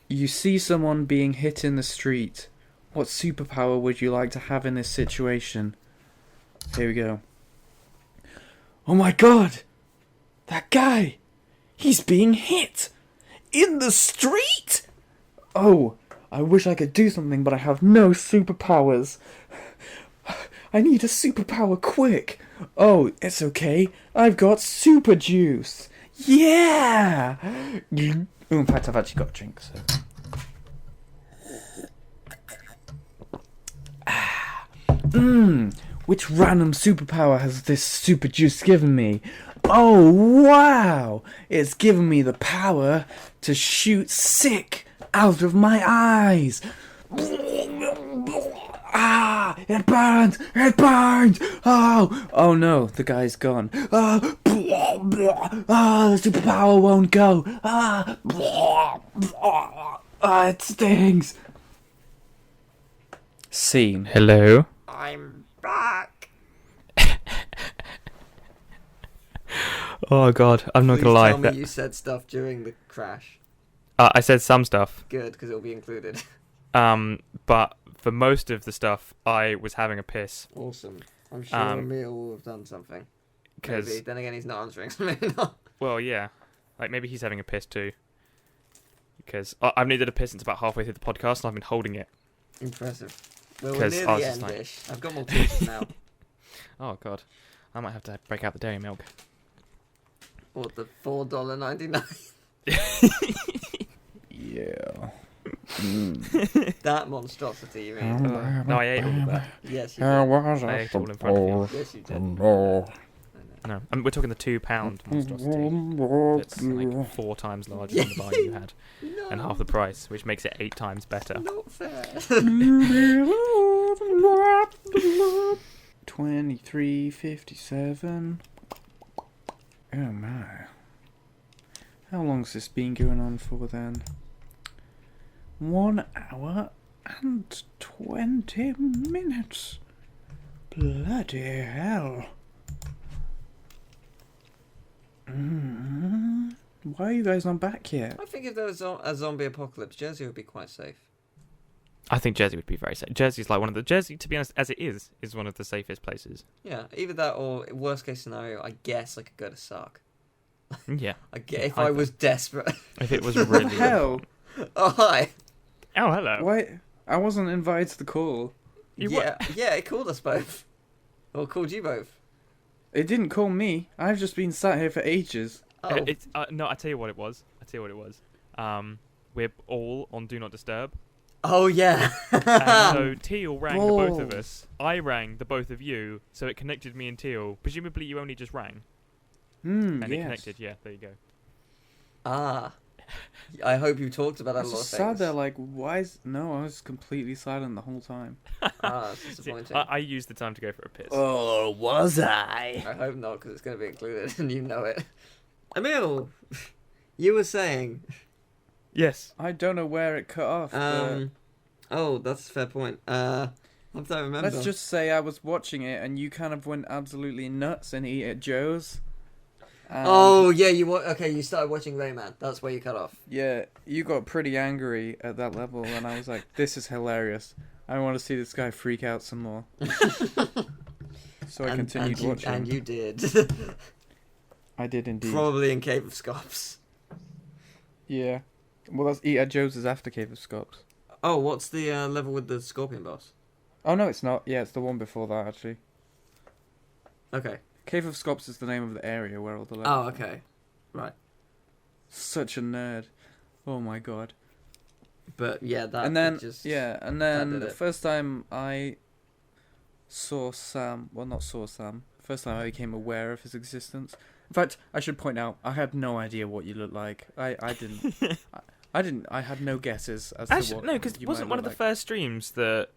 You see someone being hit in the street. What superpower would you like to have in this situation? Here we go. Oh my god! That guy! He's being hit! In the street?! Oh, I wish I could do something, but I have no superpowers. I need a superpower quick. Oh, it's okay. I've got super juice. Yeah! In fact, I've actually got a drink, so... Which random superpower has this super juice given me? Oh, wow! It's given me the power to shoot sick out of my eyes. Ah! It burns! It burns! Oh no, the guy's gone. The superpower won't go. It stings. Scene. Hello. I'm back. Oh god, I'm not Please gonna lie. tell me you said stuff during the crash. I said some stuff. Good, because it'll be included. But for most of the stuff, I was having a piss. Awesome. I'm sure Emil will have done something. Maybe. Because, Then again, he's not answering, so maybe not. well, yeah, like maybe he's having a piss too. Because I've needed a piss since about halfway through the podcast, and I've been holding it. Impressive. Well, we're 'Cause near I was the just like- end-ish. I've got more tips now. Oh god, I might have to break out the dairy milk. Or the $4.99. Yeah. That monstrosity, you mean? No, I ate all of that. Yes, you There did. was I a ate all in front of you. Yes, you did. no. No, we're talking the £2 monstrosity. It's like 4 times larger than the bar you had, No, and half the price, which makes it 8 times better. not fair. 23:57. Oh my. How long's this been going on for then? 1 hour and 20 minutes. Bloody hell. Why are you guys not back yet? I think if there was a zombie apocalypse, Jersey would be quite safe. I think Jersey would be very safe. Jersey's like one of the Jersey, to be honest, as it is one of the safest places. Yeah, either that or worst case scenario, I guess I could go to Sark. Yeah, I guess if I I was desperate. if it was What really. the hell? Oh hi. Oh, hello. Why? I wasn't invited to the call. You Yeah, it called us both. Or called you both. It didn't call me. I've just been sat here for ages. Oh, It's no. I tell you what it was. We're all on Do Not Disturb, oh yeah. and so Teal rang the both of Whoa. us. I rang the both of you, so it connected me and Teal. Presumably, you only just rang, and it Yes. connected. Yeah, there you go. Ah. I hope you talked about I a was lot of just things. sat there like, why is... No, I was completely silent the whole time. Ah, that's See, disappointing. I used the time to go for a piss. Oh, was I? I hope not, because it's going to be included, and you know it. Emil, you were saying. Yes. I don't know where it cut off. Oh, that's a fair point. I don't remember. Let's just say I was watching it and you kind of went absolutely nuts and eat at Joe's. Oh yeah, okay. You started watching Rayman. That's where you cut off. Yeah, you got pretty angry at that level, and I was like, "This is hilarious. I want to see this guy freak out some more." So I continued watching. And you did. I did indeed. Probably in Cave of Scops. Yeah. Well, that's Eat at Joe's is after Cave of Scops. Oh, what's the level with the scorpion boss? Oh no, it's not. Yeah, it's the one before that actually. Okay. Cave of Scops is the name of the area where all the levels Oh, are. okay. Right. Such a nerd. Oh my god. But yeah, that and then just and that then did the it. first time I saw Sam, well, not saw Sam. First time I became aware of his existence. In fact, I should point out, I had no idea what you looked like. I didn't. I had no guesses as to Actually, what. no, because it you wasn't might one of look the first streams that.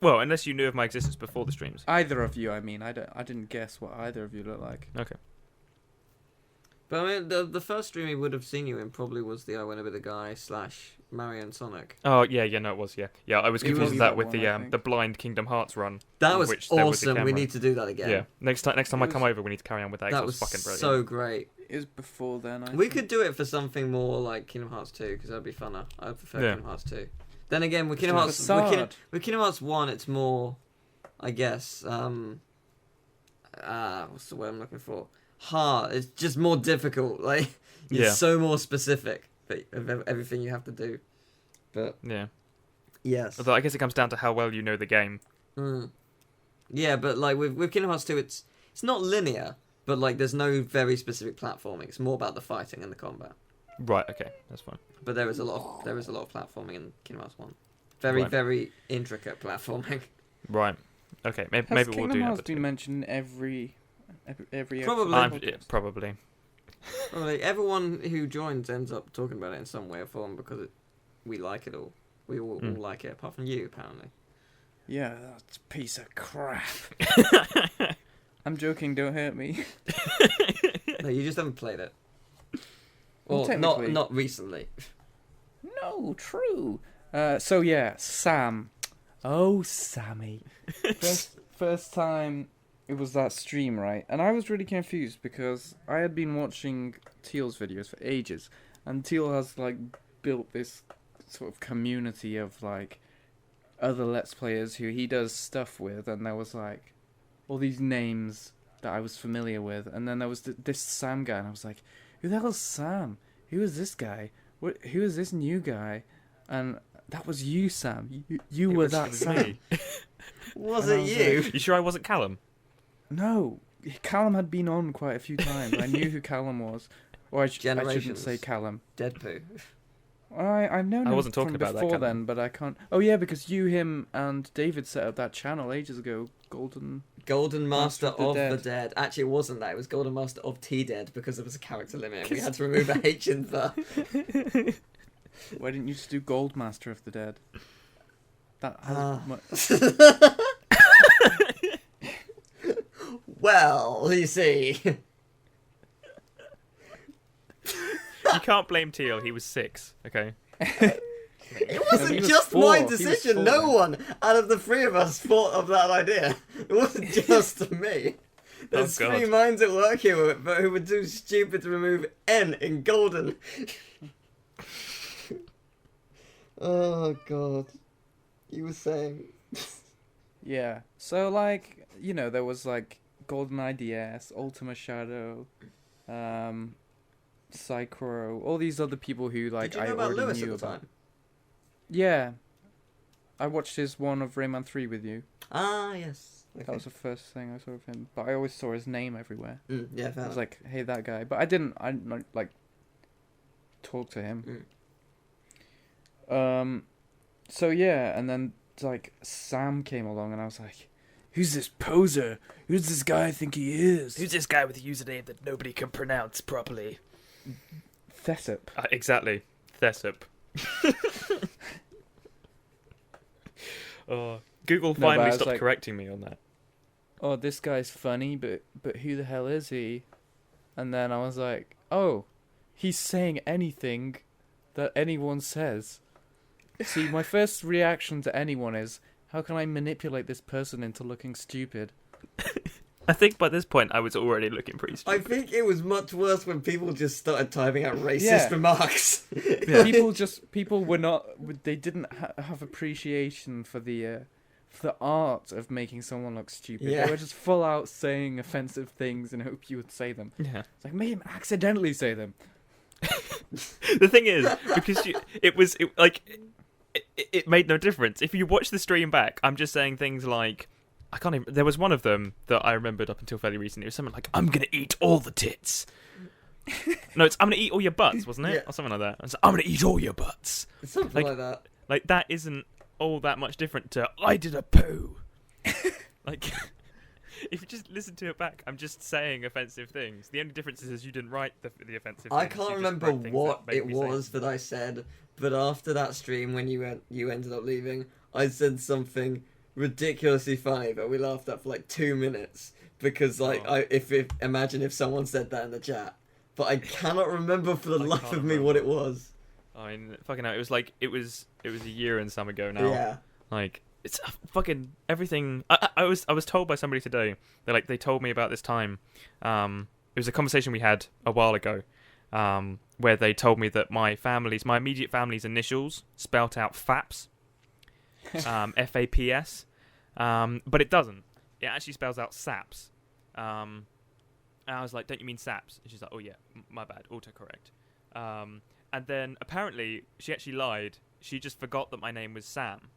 Well, unless you knew of my existence before the streams. Either of you, I mean, I didn't guess what either of you looked like. Okay. But I mean, the first stream he would have seen you in probably was the I Wanna Be the Guy / Mario and Sonic. Oh yeah, no, it was yeah. I was It confused was with that that with one, the I think. the blind Kingdom Hearts run. That in was which there was the awesome. We camera. need to do that again. Yeah. Next time It I was- come over, we need to carry on with that. 'cause That it was fucking brilliant. so great. It was before then. We could do it for something more like Kingdom Hearts 2 because that'd be funner. I prefer Yeah. Kingdom Hearts 2. Then again, with Kingdom do Hearts, Facade. with Kingdom Hearts 1, it's more, I guess, what's the word I'm looking for? Hard. It's just more difficult. Like it's Yeah. so more specific of everything you have to do. But Yeah. yes. Although I guess it comes down to how well you know the game. Mm. Yeah, but like with Kingdom Hearts 2, it's not linear, but like there's no very specific platforming. It's more about the fighting and the combat. Right. Okay, that's fine. But there is a lot of platforming in Kingdom Hearts 1. Very Right. very intricate platforming. Right. Okay. Maybe Has we'll Kingdom do Hearts that. been mentioned every episode Probably. of the Yeah, podcast? probably. Probably everyone who joins ends up talking about it in some way or form because we like it all. We all like it, apart from you apparently. Yeah, that's a piece of crap. I'm joking. Don't hurt me. No, you just haven't played it. Well, Or technically- not recently. No, true. So yeah, Sam. Oh, Sammy. First time it was that stream, right? And I was really confused because I had been watching Teal's videos for ages, and Teal has like built this sort of community of like other Let's Players who he does stuff with, and there was like all these names that I was familiar with, and then there was this Sam guy, and I was like, who the hell's Sam? Who is this guy? Who is this new guy? And that was you, Sam. You It were was- that it was Sam. me. Was And I it was you? You sure I wasn't Callum? No, Callum had been on quite a few times. I knew who Callum was. Or I shouldn't Generations. say Callum. Dead poo. I've known I him wasn't talking from about that, before Callum. then, but I can't. Oh yeah, because you, him, and David set up that channel ages ago. Golden. Golden Master Master of the Dead. Actually, it wasn't that. It was Golden Master of T-Dead because there was a character limit. We had to remove a H in the. Why didn't you just do Gold Master of the Dead? That has Ah. Well, you see. You can't blame Teal. He was 6. Okay. It wasn't he was just 4. my He was decision. 4 No then. one out of the 3 of us thought of that idea. It wasn't just me. There's Oh, God. 3 minds at work here who were too stupid to remove N in golden. Oh God. You were saying. Yeah. So like, you know, there was like Golden IDS, Ultima Shadow, Psychro, all these other people who like Did you know I about already Lewis at knew the about. time? Yeah. I watched his one of Rayman 3 with you. Ah, yes. Okay. That was the first thing I saw of him. But I always saw his name everywhere. Yeah, I fair was like, hey, that guy. But I didn't like talk to him. So yeah, and then like Sam came along, and I was like, who's this poser? Who's this guy I think he is? Who's this guy with a username that nobody can pronounce properly? Thesup. Exactly. Thesup. Oh, Google No, but I finally was stopped like- correcting me on that. Oh, this guy's funny, but who the hell is he? And then I was like, oh, he's saying anything that anyone says. See, my first reaction to anyone is, how can I manipulate this person into looking stupid? I think by this point I was already looking pretty I stupid. think it was much worse when people just started typing out racist Yeah. remarks. People were not, they didn't have appreciation for the art of making someone look stupid. Yeah. They were just full out saying offensive things and hope you would say them. Yeah. It's like, make him accidentally say them. The thing is, because it made no difference. If you watch the stream back, I'm just saying things like, I can't even. There was one of them that I remembered up until fairly recently. It was something like, "I'm gonna eat all the tits," No, it's I'm gonna eat all your butts, wasn't it? Yeah. Or something like that. It's, I'm gonna eat all your butts. Something Like- like that. Like, that isn't all that much different to I did a poo. Like, if you just listen to it back, I'm just saying offensive things. The only difference is you didn't write the offensive I things. can't you just remember wrote things what that made it me say was that I said, but after that stream when you ended up leaving, I said something ridiculously funny that we laughed at for like 2 minutes because like Oh. imagine if someone said that in the chat, but I cannot remember for the I life can't of me what it remember. was. I mean, fucking hell, it was like, it was a year and some ago now. Yeah. Like, it's fucking everything. I was told by somebody today. They told me about this time. It was a conversation we had a while ago, where they told me that my immediate family's initials spelt out FAPS, FAPS, but it doesn't. It actually spells out SAPS. And I was like, "Don't you mean SAPS?" And she's like, "Oh yeah, my bad, autocorrect." And then apparently she actually lied. She just forgot that my name was Sam.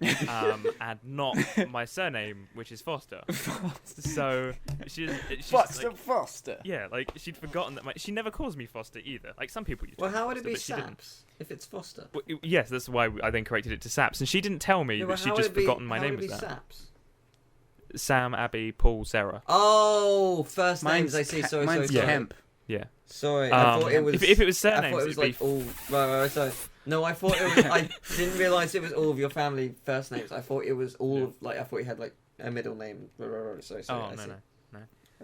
And not my surname, which is Foster. So she's Foster, like, Foster. yeah, like she'd forgotten that she never calls me Foster either. Like some people used to. Well, call how me would it Foster, be but she didn't. Saps if it's Foster? Well, yes, that's why I then corrected it to Saps, and she didn't tell me that she'd just forgotten my name was that. Saps? Sam, Abby, Paul, Sarah. Oh, first names. I see. Sorry, mine's sorry. Kemp. Yeah. Sorry, I thought it was. If it was I thought surnames, it was it'd be like all. Right. Sorry. No, I thought it was. I didn't realise it was all of your family first names. I thought it was all of like. I thought you had like a middle name. Sorry. Oh I see. no. My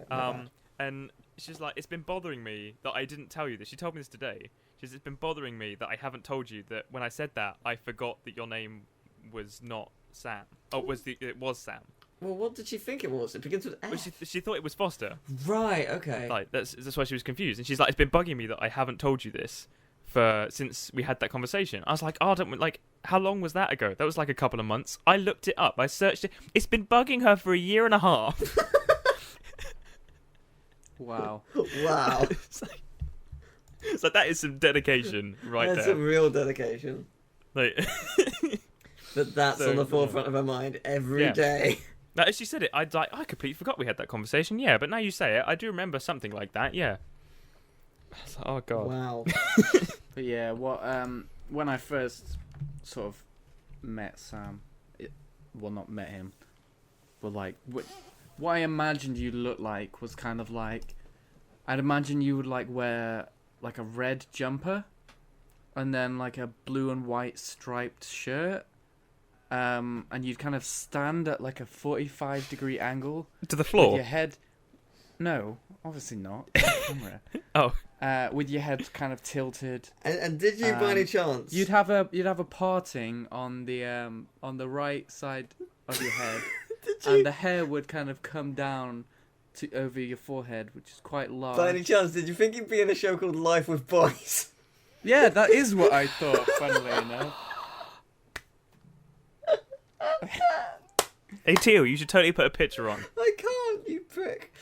bad. And she's like, it's been bothering me that I didn't tell you this. She told me this today. She says, it's been bothering me that I haven't told you that when I said that, I forgot that your name was not Sam. Oh, it was Sam. Well, what did she think it was? It begins with F. But she thought it was Foster. Right. Okay. Like that's why she was confused. And she's like, it's been bugging me that I haven't told you this since we had that conversation. I was like, oh, how long was that ago? That was like a couple of months. I looked it up. I searched it. It's been bugging her for a year and a half. Wow. Wow. So that is some dedication right That's there. some real dedication. Like, That's So, on the forefront of her mind every Yeah. day. now, as she said it, I completely forgot we had that conversation. Yeah, but now you say it, I do remember something like that. Yeah. I was like, oh god. Wow. But yeah, when I first sort of met Sam, not met him, but like what I imagined you look like was kind of like, I'd imagine you would like wear like a red jumper, and then like a blue and white striped shirt, and you'd kind of stand at like a 45-degree angle To the with floor. your head. No, obviously not. On camera. Oh. With your head kind of tilted. And did you, by any chance? You'd have a parting on the right side of your head, and the hair would kind of come down to over your forehead, which is quite large. By any chance, did you think you'd be in a show called Life with Boys? Yeah, that is what I thought. Funnily enough. Hey Teal, you should totally put a picture on. I can't, you prick.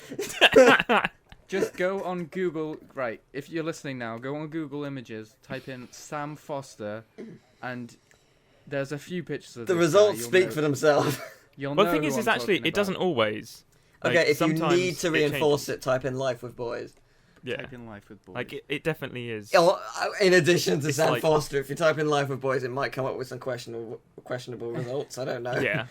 Just go on Google. Right, if you're listening now, go on Google Images, type in Sam Foster, and there's a few pictures of The this results guy. You'll speak know- for themselves. You'll Well, know the thing who is I'm actually, talking it doesn't about. always. Like, Okay, if you sometimes need to it reinforce changes. it, type in Life with Boys. Yeah. Type in Life with Boys. Like, it definitely is. Oh, in addition to It's Sam like- Foster, if you type in Life with Boys, it might come up with some questionable results. I don't know. Yeah.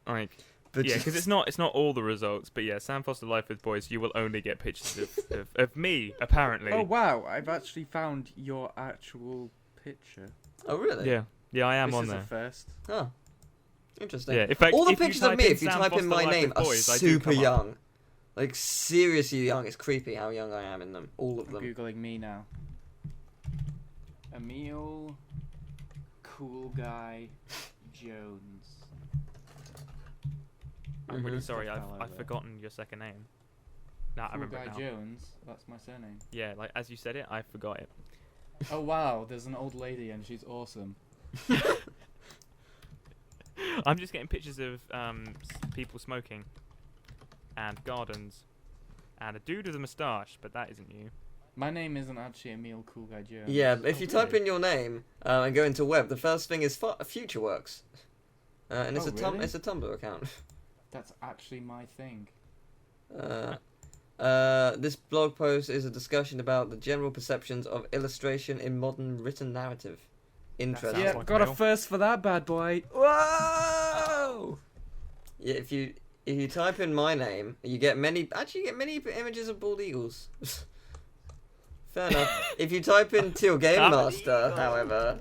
Like, But yeah, because it's not all the results, but yeah, Sam Foster Life with Boys, you will only get pictures of me, apparently. Oh wow! I've actually found your actual picture. Oh, really? Yeah, I am this on is there. a first. Oh, interesting. Yeah, in fact, all the if you pictures of type me, in if you Sam type in Foster my Life name, with are Boys, I do super come up. young. Like, seriously young. It's creepy how young I am in them. All of I'm them. googling me now. Emil, cool guy, Jones. I'm really Mhm. sorry, Stuff fell I've over. forgotten your second name. Nah, I Cool remember guy it now. Jones. That's my surname. Yeah, like, as you said it, I forgot it. Oh wow! There's an old lady and she's awesome. I'm just getting pictures of people smoking, and gardens, and a dude with a moustache, but that isn't you. My name isn't actually Emil Cool Guy Jones. Yeah, but if Oh, you type really? in your name and go into web, the first thing is FutureWorks. And it's Oh, a really? it's a Tumblr account. That's actually my thing. This blog post is a discussion about the general perceptions of illustration in modern written narrative. Interesting. sounds Yeah, like got a real. first for that bad boy. Whoa! Yeah, if you type in my name, you get many images of bald eagles. Fair enough. If you type in Tealgamemaster, however,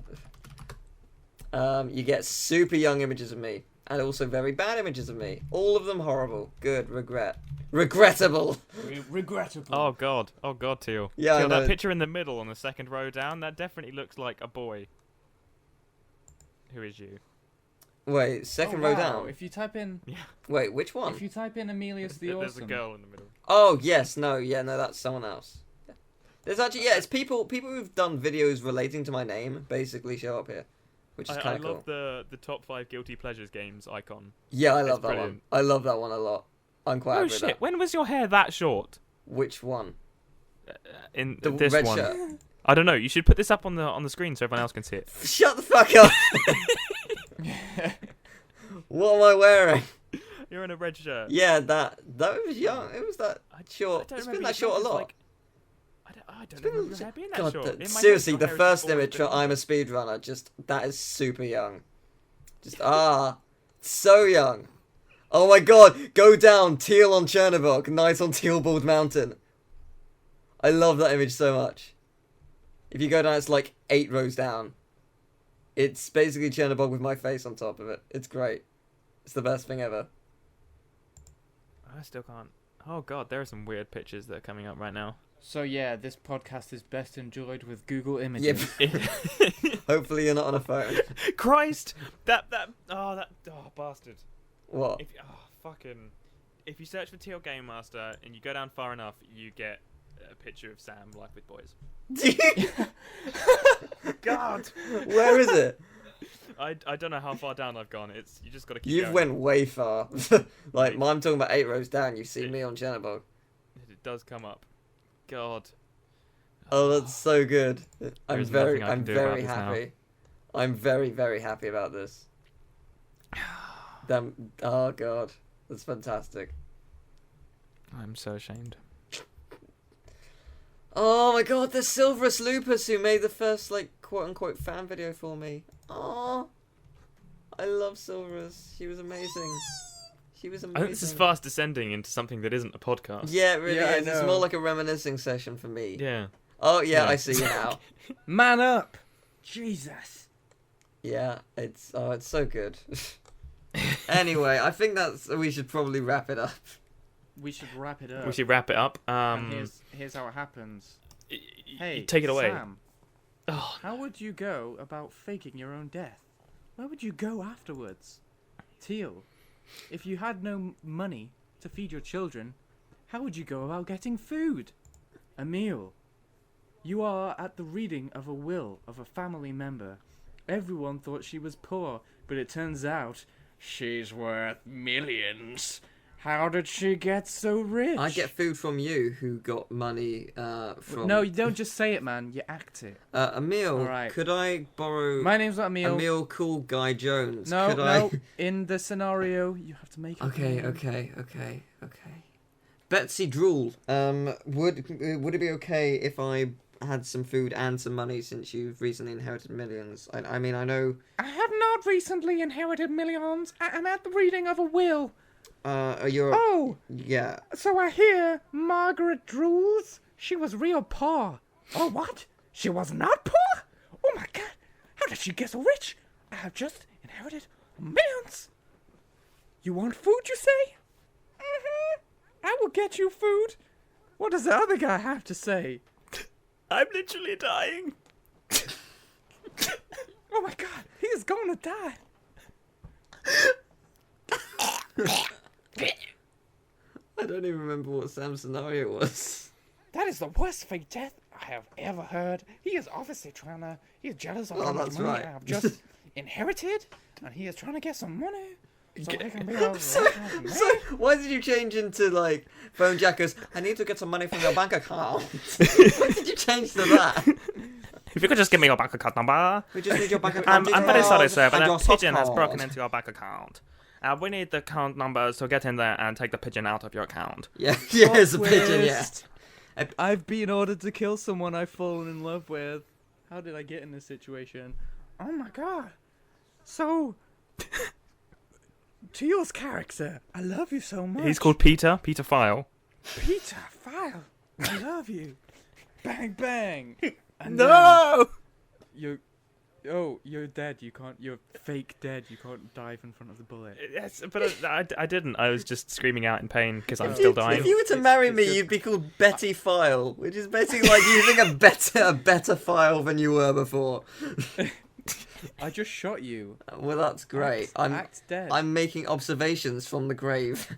you get super young images of me, and also very bad images of me. All of them horrible. Good. Regrettable. Regrettable. Oh god, Teal. Yeah, I Teal, know. that picture in the middle on the second row down, that definitely looks like a boy. Who is you? Wait, second row down. If you type in, Wait, which one? if you type in Emilius the There's a Awesome. girl in the middle. Oh yes, no, that's someone else. There's actually it's people who've done videos relating to my name basically show up here, which is I kind of love cool. the top 5 guilty pleasures games icon. Yeah, I it's love that brilliant. one. I love that one a lot. I'm quite Oh happy with shit! that. When was your hair that short? Which one? In The this red one. shirt. I don't know. You should put this up on the screen so everyone else can see it. Shut the fuck up. What am I wearing? You're in a red shirt. Yeah, that was young. It was that short. I don't It's been remember that your short a hair was lot. like- I don't remember your hair being that God, short. In my head, seriously, your the hair has first always image been for I'm a speedrunner, just that is super young. Just so young. Oh my god, go down, Teal on Chernobog, night on Tealbald Mountain. I love that image so much. If you go down, it's like 8 rows down. It's basically Chernobog with my face on top of it. It's great. It's the best thing ever. I still can't. Oh god, there are some weird pictures that are coming up right now. So yeah, this podcast is best enjoyed with Google Images. Yep. Hopefully you're not on a phone. Christ! That bastard. What? If you search for Tealgamemaster and you go down far enough, you get a picture of Sam Life with Boys. God! Where is it? I don't know how far down I've gone. You just got to keep You've going. went way far. Like, I'm talking about 8 rows down. You've seen me on Chernobog. It does come up. God. Oh, that's so good. I'm There's very nothing I can do about this now. happy. I'm very, very happy about this. Oh god, that's fantastic. I'm so ashamed. Oh my god, there's Silverus Lupus who made the first, like, quote-unquote fan video for me. Oh, I love Silverus. She was amazing. She was I amazing. think this is fast descending into something that isn't a podcast. Yeah, it really Yeah, I is. It's know. more like a reminiscing session for me. Yeah. Oh, yeah, Yeah. I see you now. Man up! Jesus. Yeah, it's so good. Anyway, I think we should probably wrap it up. We should wrap it up. We should wrap it up. And here's how it happens. Hey, take it away. Sam, Oh, how would you go about faking your own death? Where would you go afterwards? Teal, if you had no money to feed your children, how would you go about getting food? Emil, you are at the reading of a will of a family member. Everyone thought she was poor, but it turns out she's worth millions. How did she get so rich? I get food from you, who got money from... No, you don't just say it, man. You act it. Emil, Alright. could I borrow... My name's not Emil. Emil Cool Guy Jones. No, could no. In the scenario, you have to make it. Okay. Betsy Drool, would it be okay if I had some food and some money since you've recently inherited millions? I mean, I know... I have not recently inherited millions. I am at the reading of a will. You're... Oh, Yeah. so I hear Margaret drools. She was real poor. Oh, what? She was not poor? Oh my god. How did she get so rich? I have just inherited millions. You want food, you say? I will get you food. What does the other guy have to say? I'm literally dying. Oh my god, he is going to die. I don't even remember what Sam's scenario was. That is the worst fake death I have ever heard. He is obviously he is jealous of Oh, how much that's money right. I have just inherited, and he is trying to get some money. So he can be a So, why did you change into, like, phone jackers? I need to get some money from your bank account. Why did you change to that? If you could just give me your bank account number. We just need your bank account I'm very sorry, details sir, but and a your pigeon has soft broken card. into your bank account. We need the account number, so get in there and take the pigeon out of your account. Yeah, yeah, it's a pigeon, yeah. Twist. I've been ordered to kill someone I've fallen in love with. How did I get in this situation? Oh my god. So, Teal's character, I love you so much. He's called Peter File. Peter, File, I love you. Bang, bang. And No! you're dead. You can't. You're fake dead. You can't dive in front of the bullet. Yes, but I didn't. I was just screaming out in pain because I'm If still you- dying. If you were to It's- marry it's me, just- you'd be called Betty File, which is basically like using a better file than you were before. I just shot you. Well, that's great. Act dead. I'm making observations from the grave.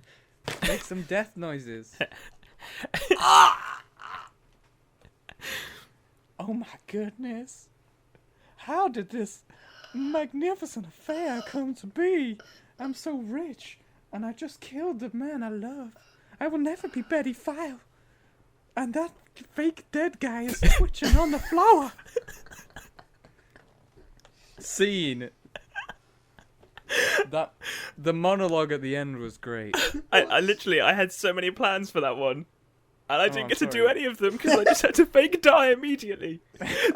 Make some death noises. Oh my goodness. How did this magnificent affair come to be? I'm so rich, and I just killed the man I love. I will never be Betty File. And that fake dead guy is twitching on the floor. Scene. The monologue at the end was great. I literally had so many plans for that one, and I didn't I'm get to do sorry. any of them because I just had to fake die immediately.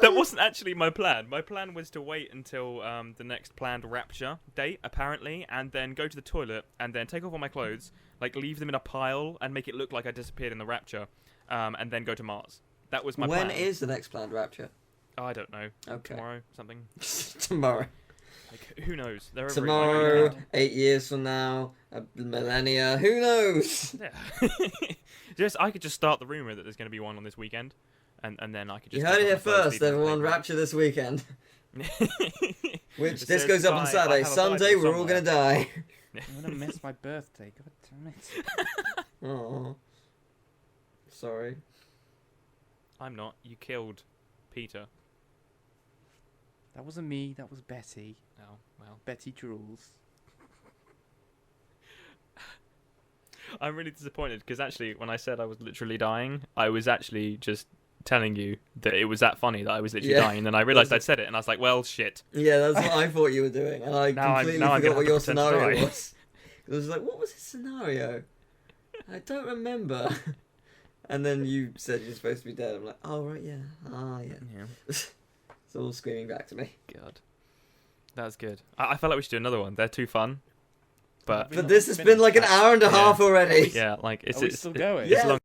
That wasn't actually my plan. My plan was to wait until the next planned rapture date, apparently, and then go to the toilet and then take off all my clothes, like leave them in a pile and make it look like I disappeared in the rapture, and then go to Mars. That was my plan. When is the next planned rapture? Oh, I don't know. Okay. Tomorrow, something. Tomorrow. Like, who knows? They're over it, Tomorrow, like, 8 years from now, a millennia, who knows? yeah. I could just start the rumor that there's going to be one on this weekend, and then I could just. You heard it take here off my clothes, first, leave them in the everyone, paper. rapture this weekend. Which, It this says goes up on I Saturday. have a Sunday, Bible we're all gonna somewhere. die. I'm gonna miss my birthday. God damn it. Oh, sorry. I'm not. You killed Peter. That wasn't me. That was Betty. Oh, well. Betty Drools. I'm really disappointed because actually, when I said I was literally dying, I was actually just telling you that it was that funny that I was literally Yeah. dying, and then I realised I'd said it, and I was like, well, shit. Yeah, that's what I thought you were doing, and I Now I'm- completely now I'm forgot gonna what your have to pretend to scenario die. was. It was like, what was his scenario? I don't remember. And then you said you're supposed to be dead. I'm like, oh, right, yeah. Ah, yeah. Yeah. It's all screaming back to me. God. That's good. I felt like we should do another one. They're too fun. But, But this has been like an hour and a Yeah. half already. yeah, like, Are we it's still going? It's Yeah. long.